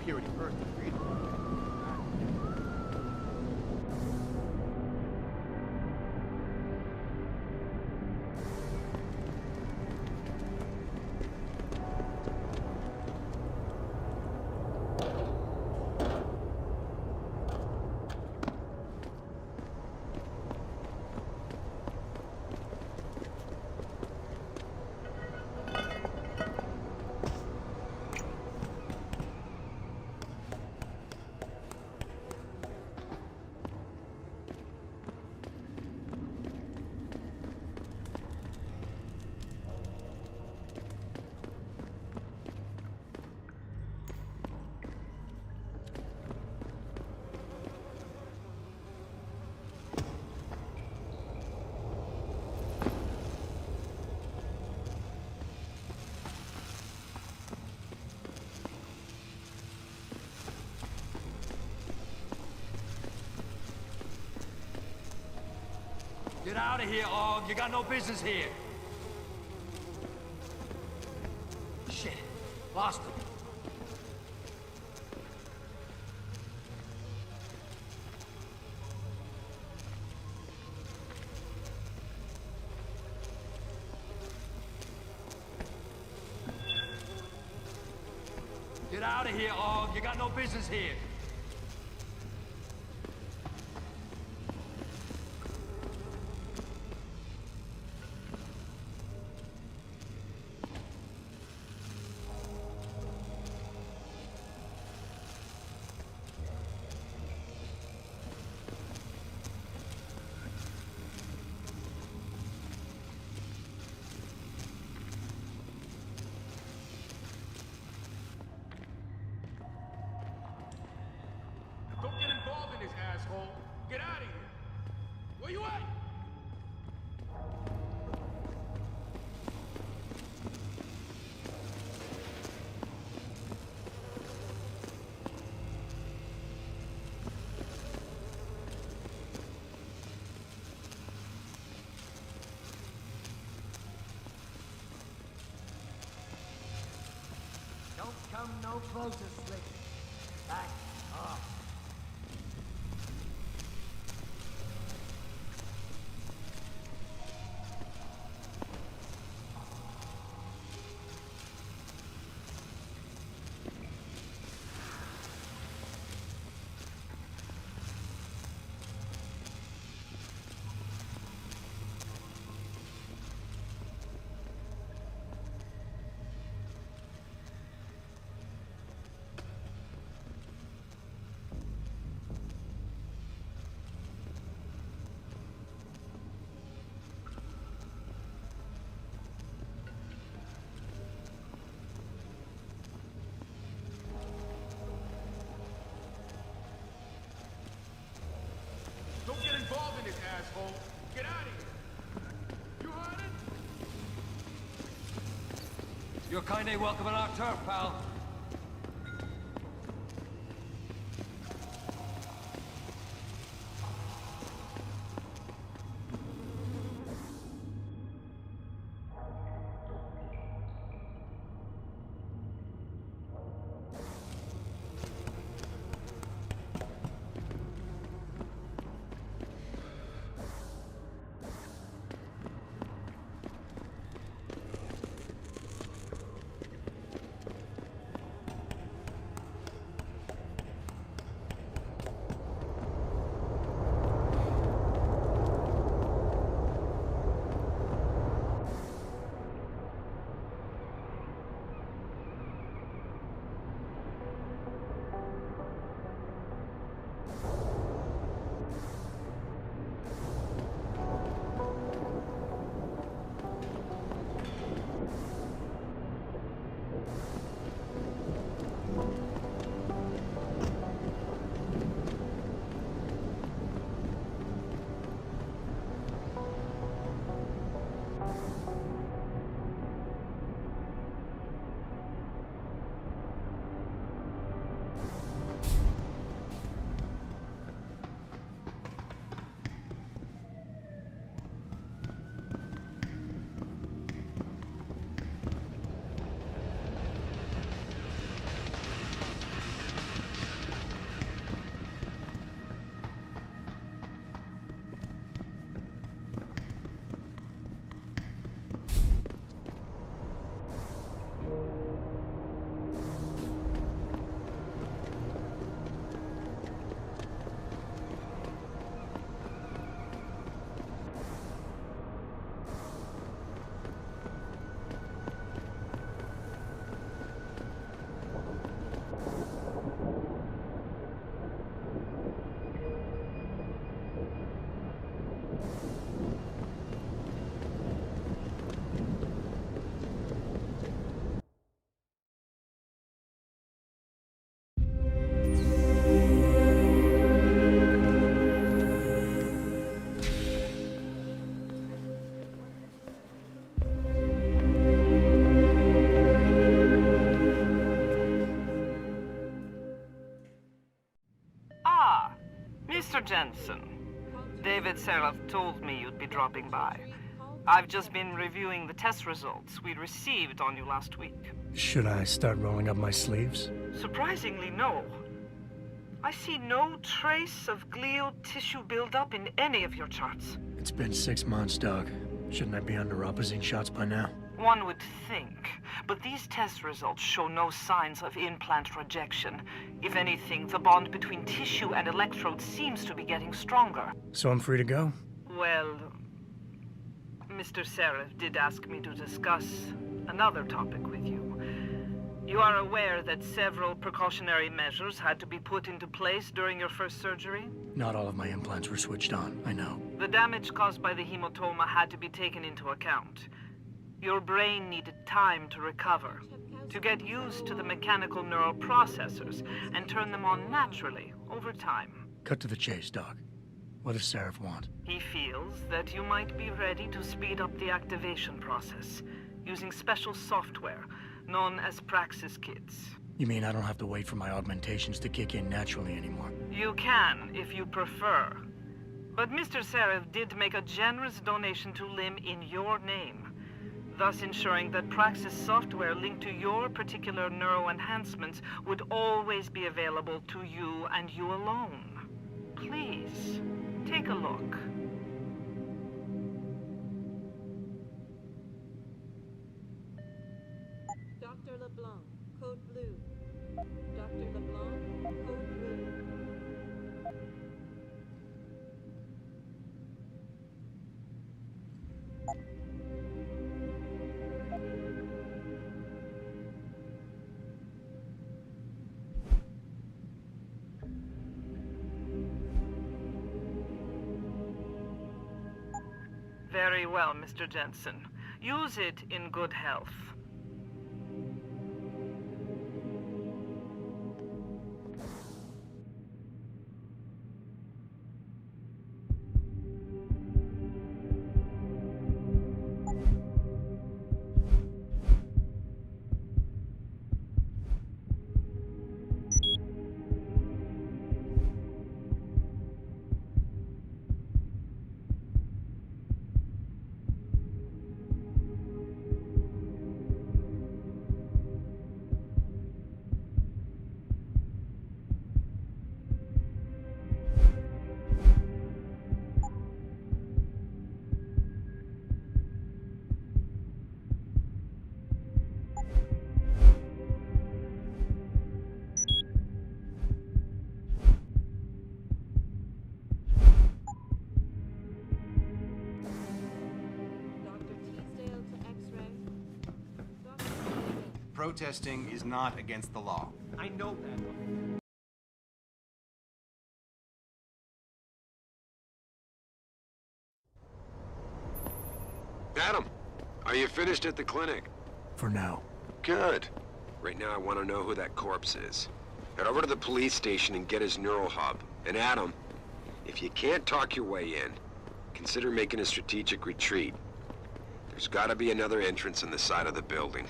security first and freedom. Get out of here, Og. You got no business here. Shit. Lost him. Get out of here, Og. You got no business here. Don't get involved in this, asshole. Get out of here. Where you at? Don't come no closer, Slick. Back off. Don't get involved in this, asshole. Get out of here. You heard it? You're kinda welcome on our turf, pal. Mr. Jensen, David Seraph told me you'd be dropping by. I've just been reviewing the test results we received on you last week. Should I start rolling up my sleeves? Surprisingly, no. I see no trace of glial tissue buildup in any of your charts. It's been 6 months, Doc. Shouldn't I be under opposite shots by now? One would think, but these test results show no signs of implant rejection. If anything, the bond between tissue and electrode seems to be getting stronger. So I'm free to go? Well, Mr. Seraph did ask me to discuss another topic with you. You are aware that several precautionary measures had to be put into place during your first surgery? Not all of my implants were switched on, I know. The damage caused by the hematoma had to be taken into account. Your brain needed time to recover, to get used to the mechanical neural processors and turn them on naturally over time. Cut to the chase, Doc. What does Seraph want? He feels that you might be ready to speed up the activation process using special software known as Praxis kits. You mean I don't have to wait for my augmentations to kick in naturally anymore? You can, if you prefer. But Mr. Seraph did make a generous donation to LIM in your name, thus ensuring that Praxis software linked to your particular neuroenhancements would always be available to you and you alone. Please, take a look. Dr. LeBlanc, code blue. Dr. LeBlanc, code blue. Very well, Mr. Jensen. Use it in good health. Protesting is not against the law. I know that. Adam, are you finished at the clinic? For now. Good. Right now I want to know who that corpse is. Head over to the police station and get his neural hub. And Adam, if you can't talk your way in, consider making a strategic retreat. There's gotta be another entrance in the side of the building.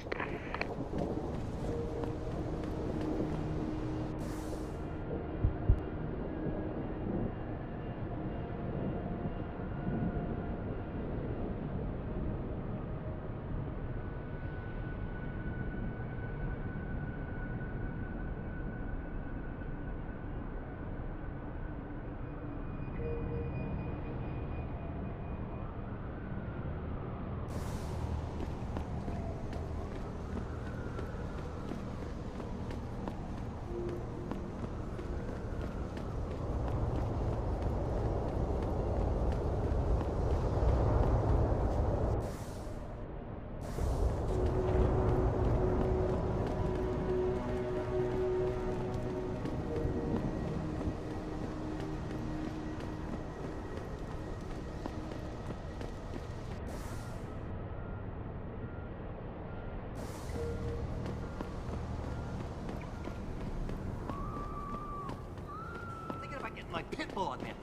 My pit bull on that.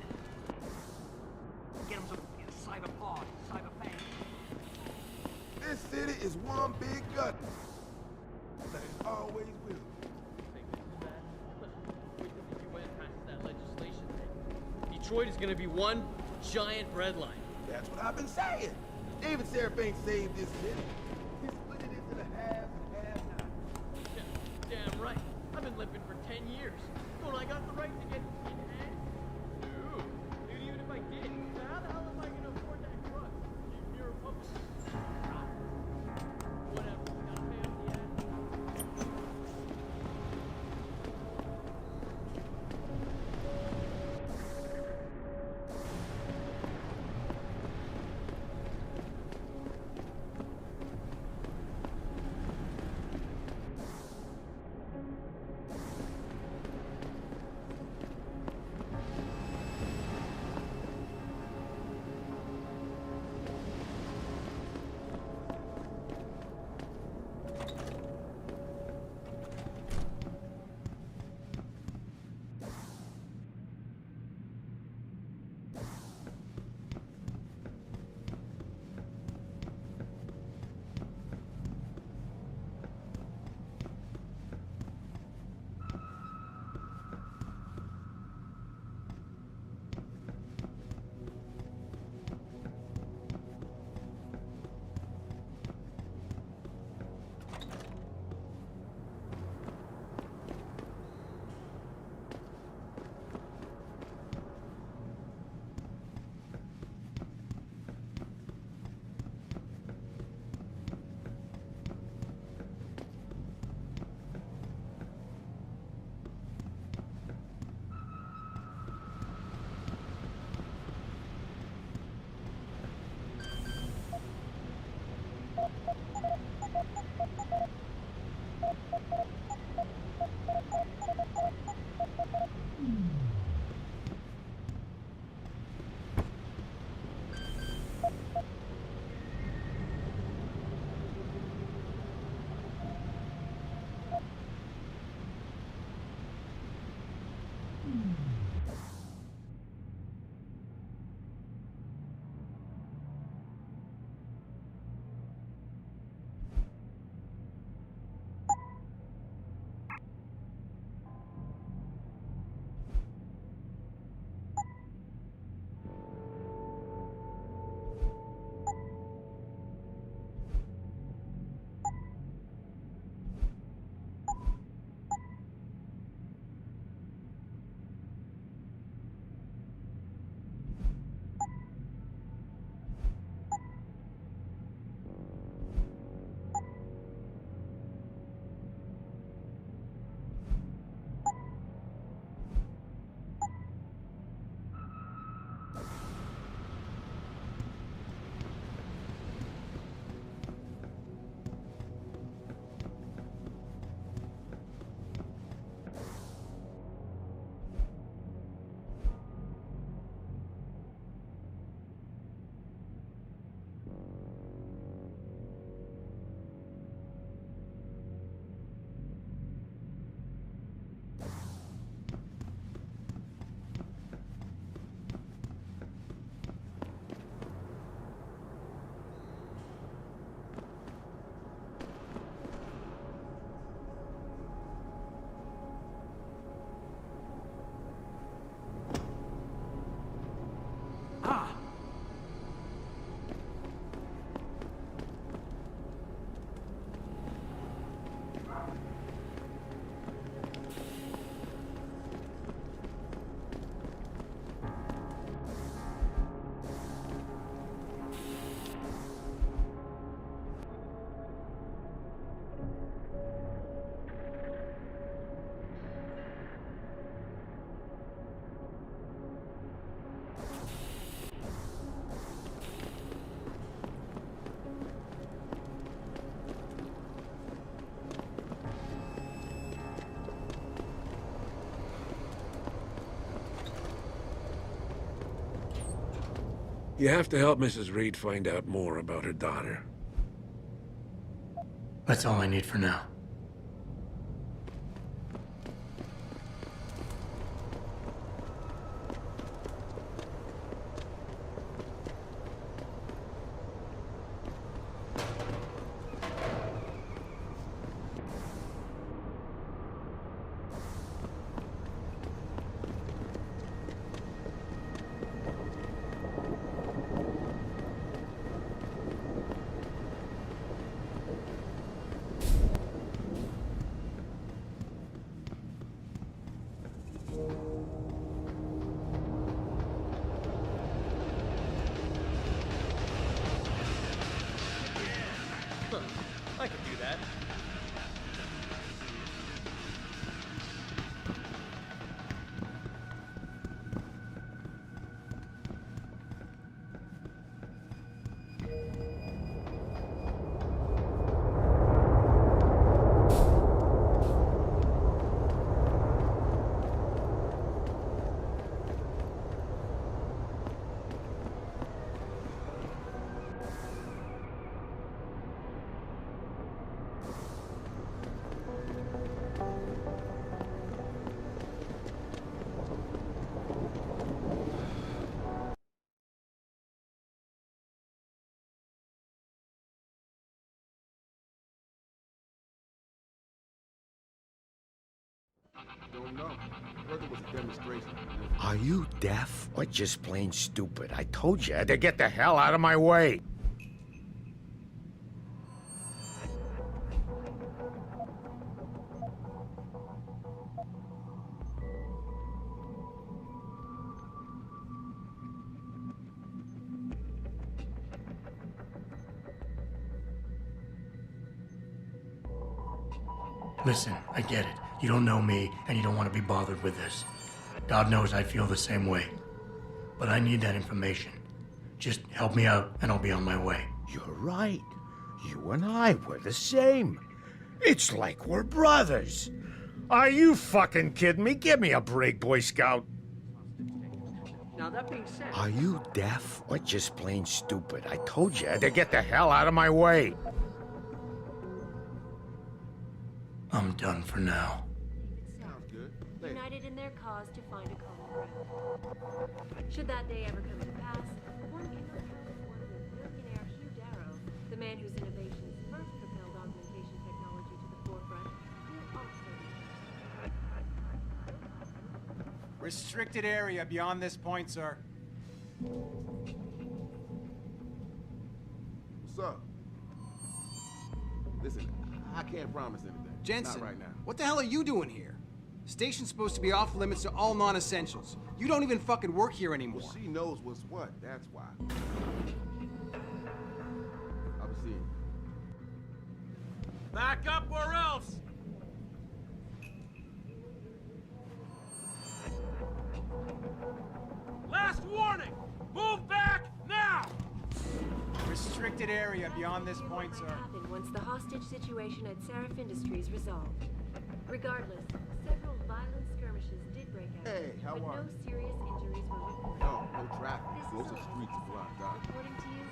Get him some cyber paw, cyber fang. This city is one big gut. That it always will. Detroit is gonna be one giant breadline. That's what I've been saying. David Seraph ain't saved this city. He split it into the haves and have-nots. Yeah, damn right. I've been living for 10 years. Don't I got the right to get in hand? No. Dude, even if I did, how the hell am I gonna afford that truck? You're a public. Whatever. Gotta pay off the ad. You have to help Mrs. Reed find out more about her daughter. That's all I need for now. I can do that. Don't know. Heard it was a demonstration. Are you deaf or just plain stupid? I told you to get the hell out of my way. Listen, I get it. You don't know me, and you don't want to be bothered with this. God knows I feel the same way. But I need that information. Just help me out, and I'll be on my way. You're right. You and I were the same. It's like we're brothers. Are you fucking kidding me? Give me a break, Boy Scout. Now that being said, Are you deaf or just plain stupid? I told you to get the hell out of my way. I'm done for now. Sounds good. United in their cause to find a common ground. Should that day ever come to pass, one cannot help but wonder if billionaire Hugh Darrow, the man whose innovations first propelled augmentation technology to the forefront, will also Restricted area beyond this point, sir. What's up? Listen, I can't promise anything. Jensen, Not right now. what the hell are you doing here? Station's supposed to be off limits to all non-essentials. You don't even fucking work here anymore. Well, she knows what's what, that's why. I'll be seeing you. back up or else! Last warning! Move back now! Restricted area beyond this point, sir. happen once the hostage situation at Seraph Industries resolved. Regardless, several violent skirmishes did break out, Hey, how but are no you? serious injuries were reported. No traffic. This Most is of the streets are blocked out. According to you,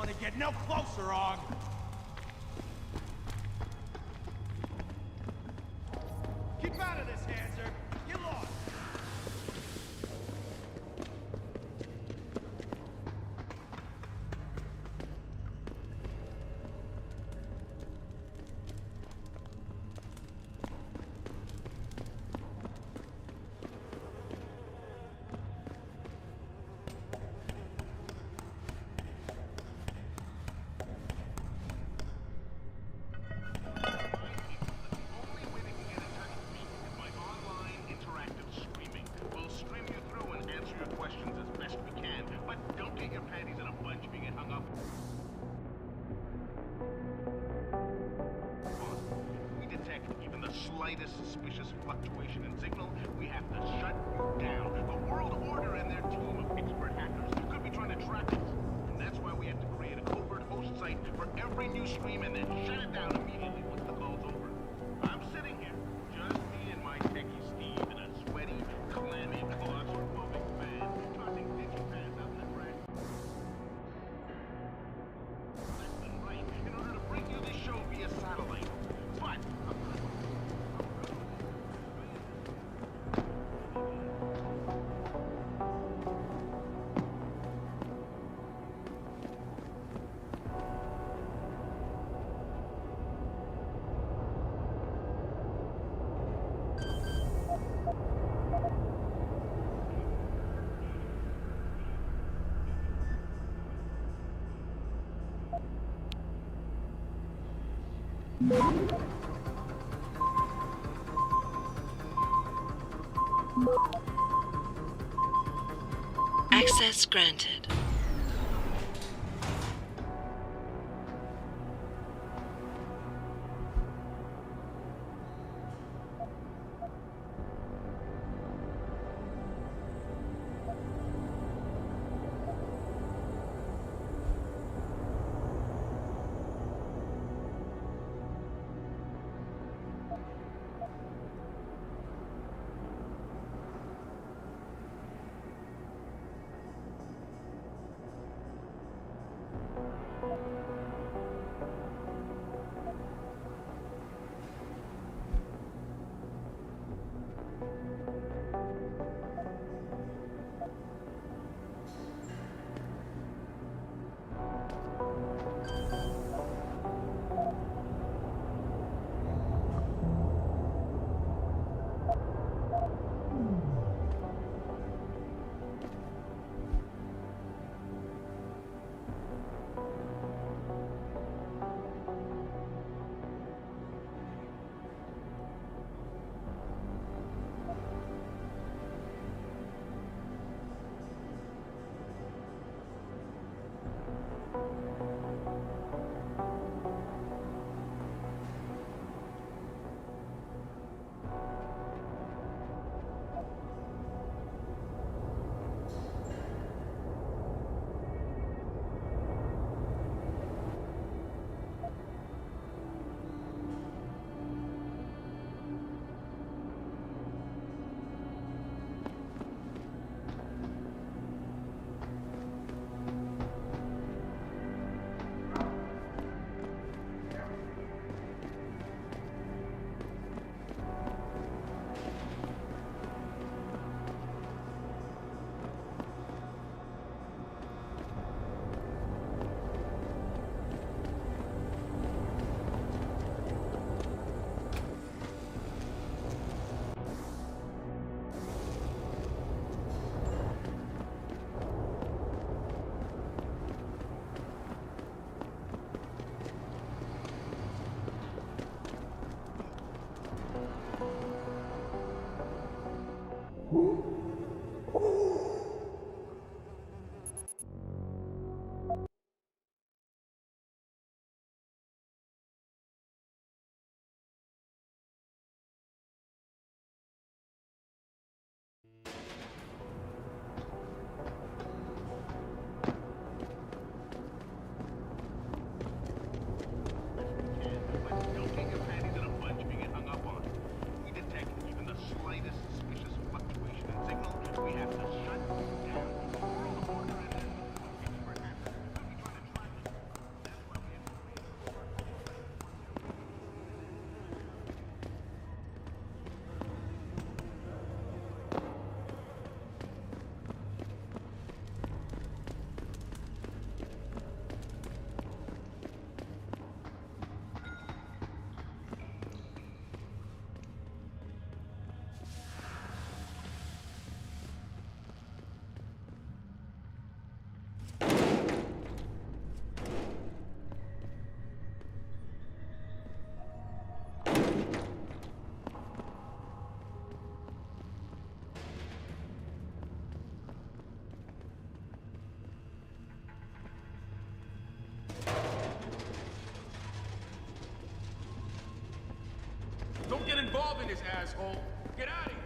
want to get no closer, Og. Keep out of this, Hanser. Get lost. Slightest suspicious fluctuation in signal, we have to shut you down. The World Order and their team of expert hackers could be trying to track us. And that's why we have to create a covert host site for every new stream and then shut it down immediately once the call's over. I'm sitting here, just me and my techie Steve in a sweaty, clammy, claustrophobic van, tossing digipads out in the trash. Left and right in order to bring you this show via satellite. But Access granted. involved in this, asshole. Get out of here.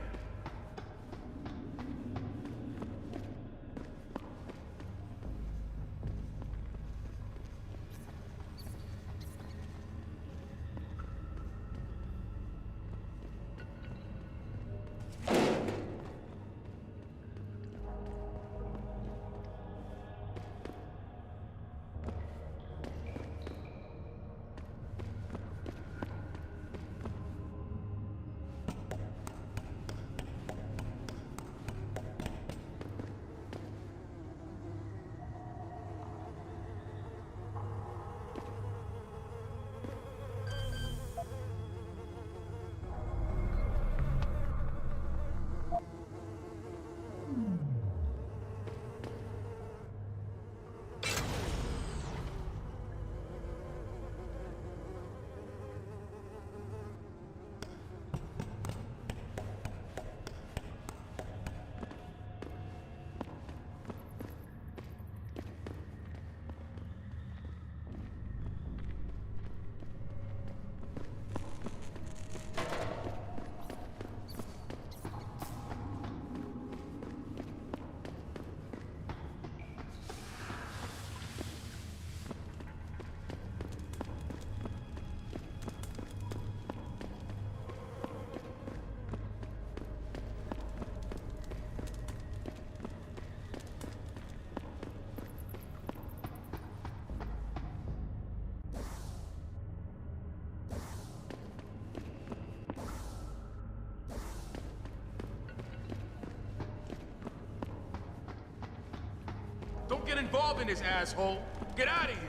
Don't get involved in this, asshole. Get out of here.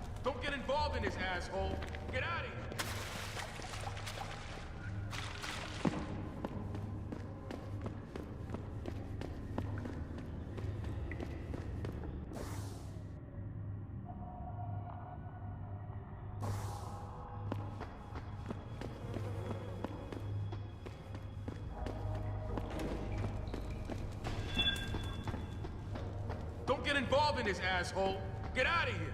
Don't get involved in this, asshole. Get out of here. Don't get involved in this, asshole. Get out of here.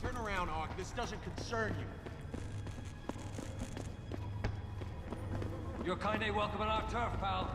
Turn around, Ark. This doesn't concern you. You're kind of welcome on our turf, pal.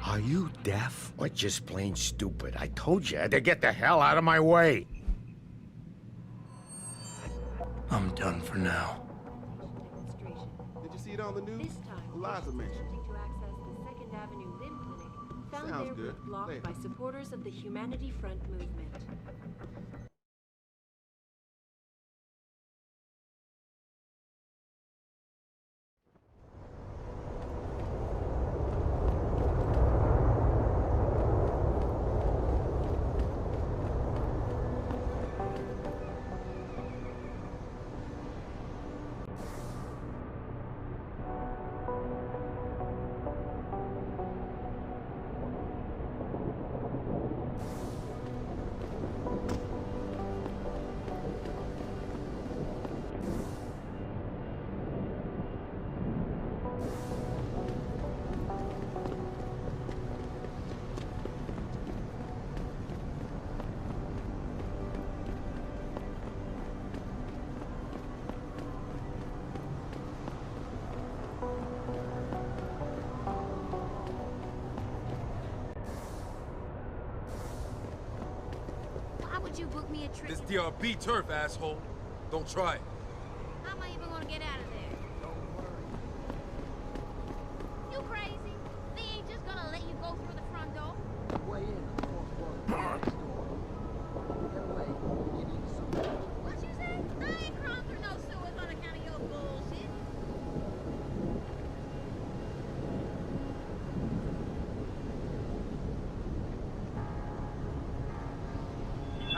Are you deaf or just plain stupid? I told you to get the hell out of my way. I'm done for now. Did you see it on the news? Eliza mentioned. To access the Second Avenue Limb Clinic, found Sounds their good. route blocked Later. by supporters of the Humanity Front movement. Can't you book me a trip? This DRB turf, asshole. Don't try it. How am I even gonna get out of there? Don't worry. You crazy? They ain't just gonna let you go through the front door. Way in the fourth floor of the next door. Get away. You need something. What you say? I ain't crawling through no sewers on account of your bullshit.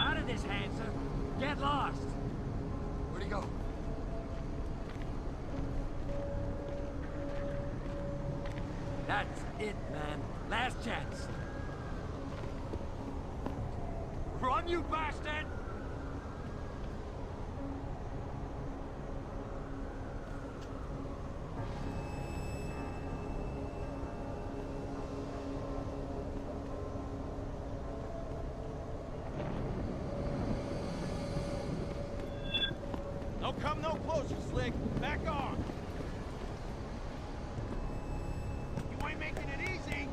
Out of this, Hanser. Get lost. Where'd he go? That's it, man. Last chance. Run, you bastard! Don't come no closer, Slick. Back off. You ain't making it easy.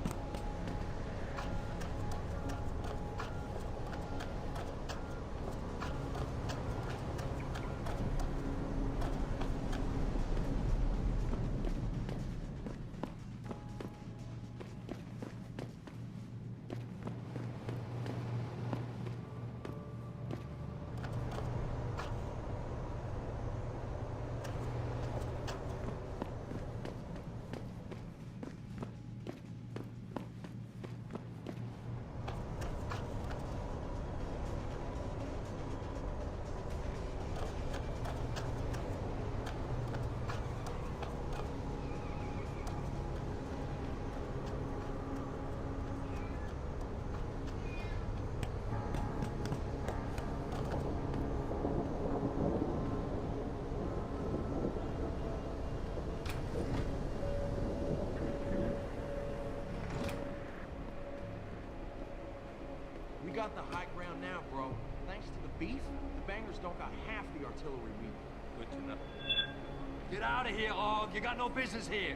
We got the high ground now, bro. Thanks to the beef, the bangers don't got half the artillery we need. Good to know. Get out of here, Og. You got no business here.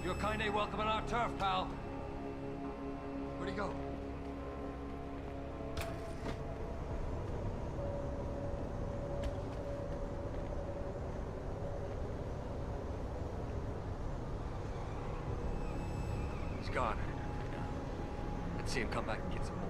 You're kinda welcome on our turf, pal. Where'd he go? He's gone. Let's see him come back and get some more.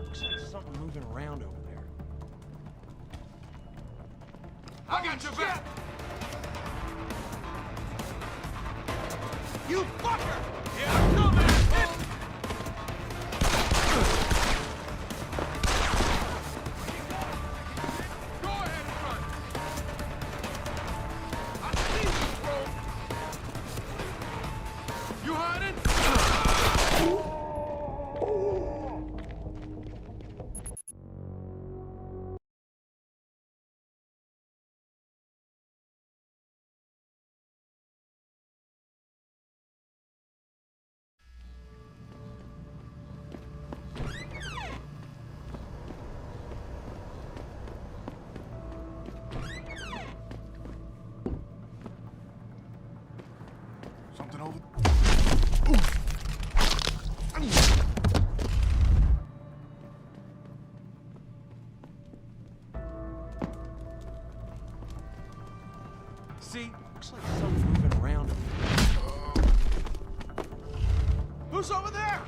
Looks like something moving around over there. I got your back! You fucker! Here I come, asshole! Go ahead and run! I see you, bro! You hiding? Something over. See? Looks like something moving around over there. Who's over there?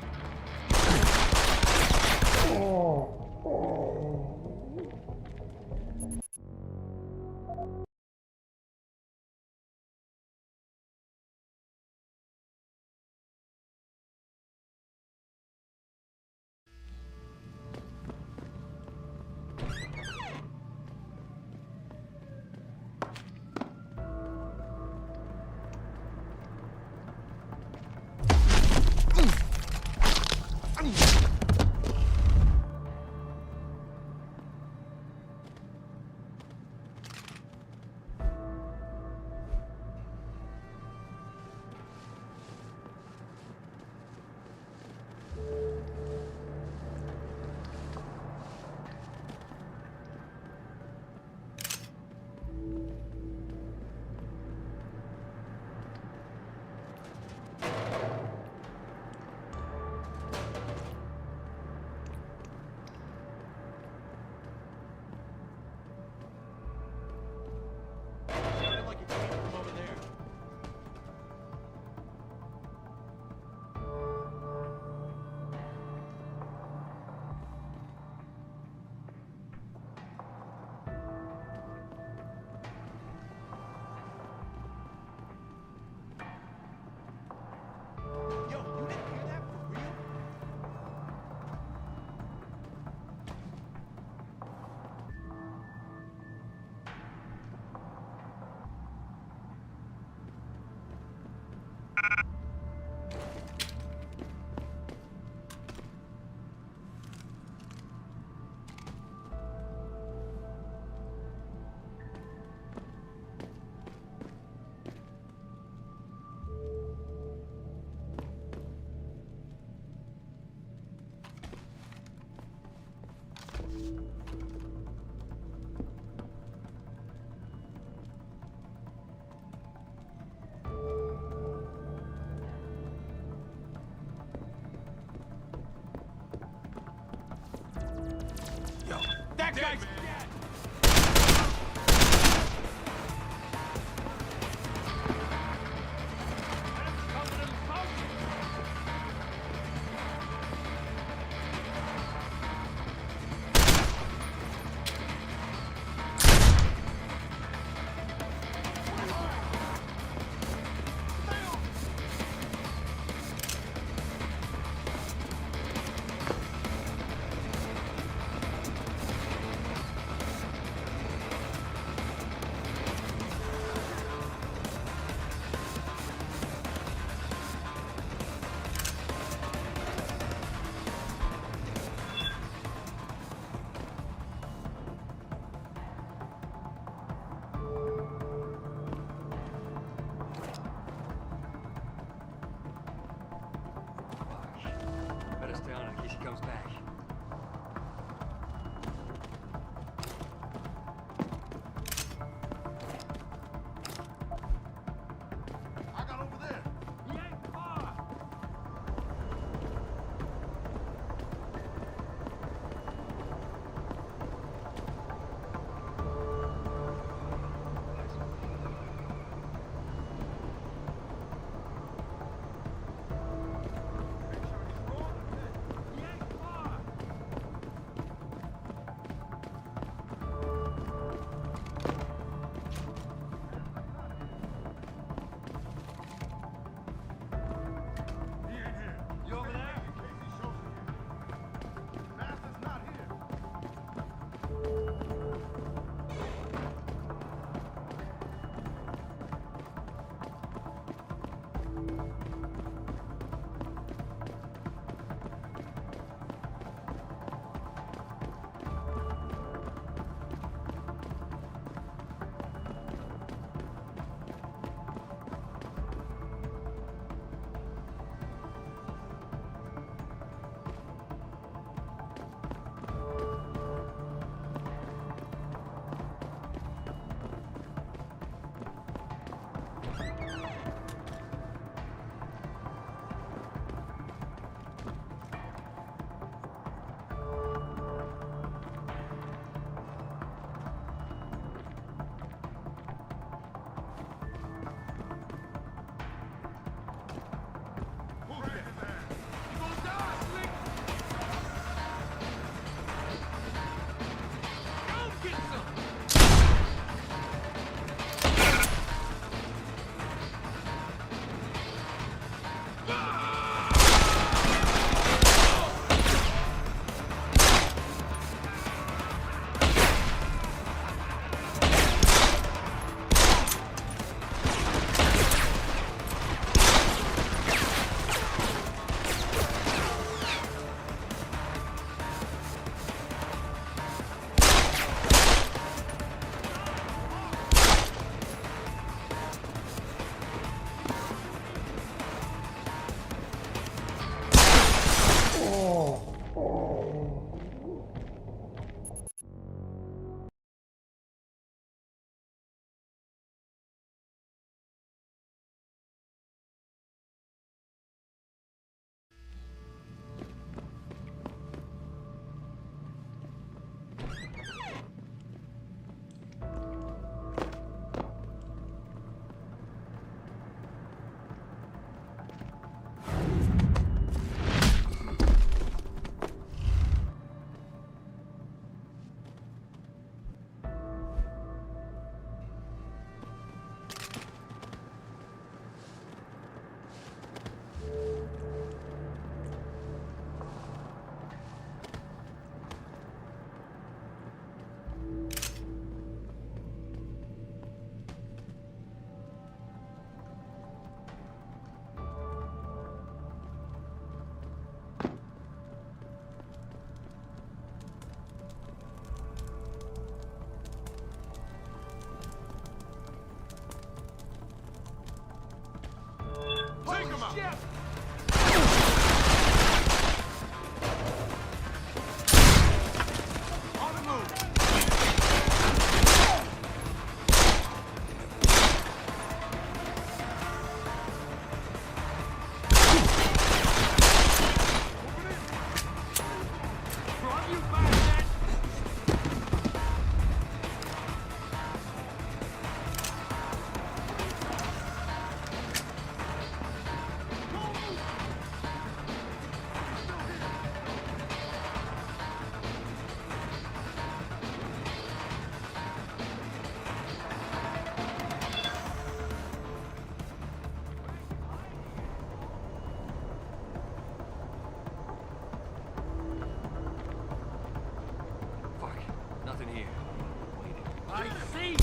I see!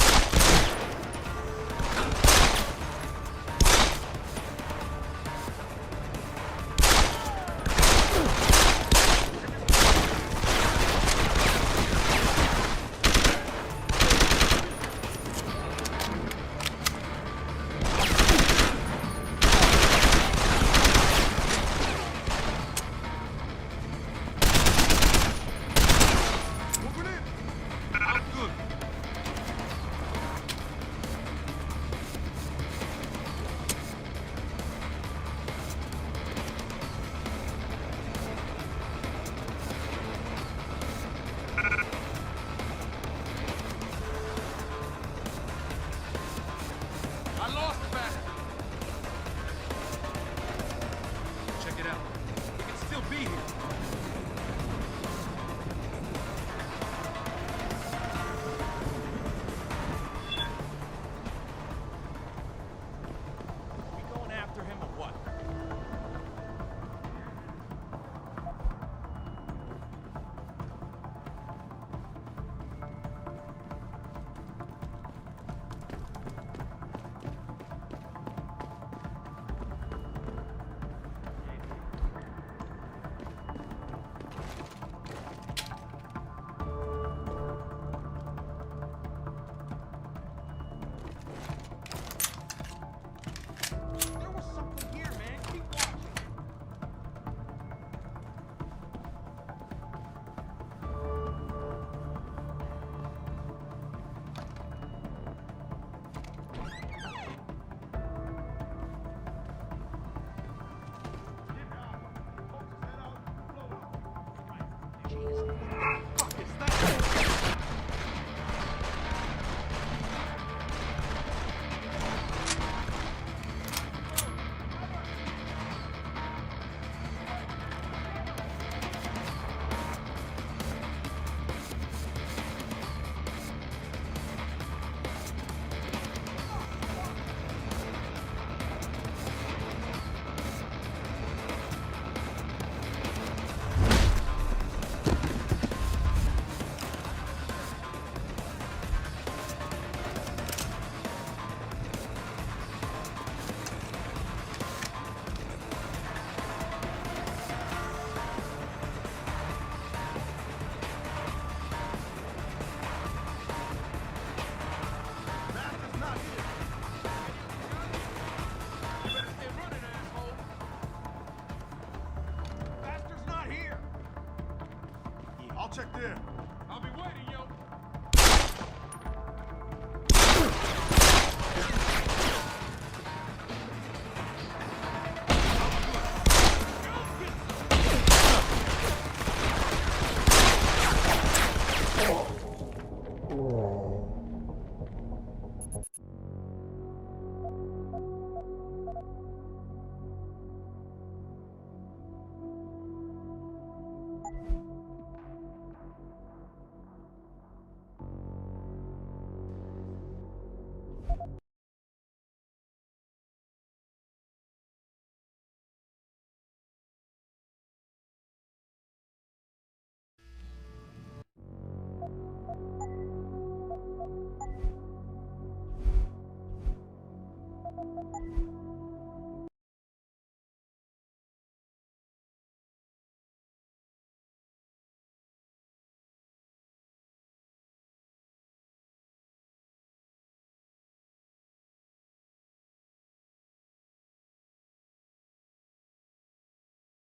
I lost the battery. Check it out. We can still be here. We going after him or what? There was something here, man. Keep watching. I'll check there.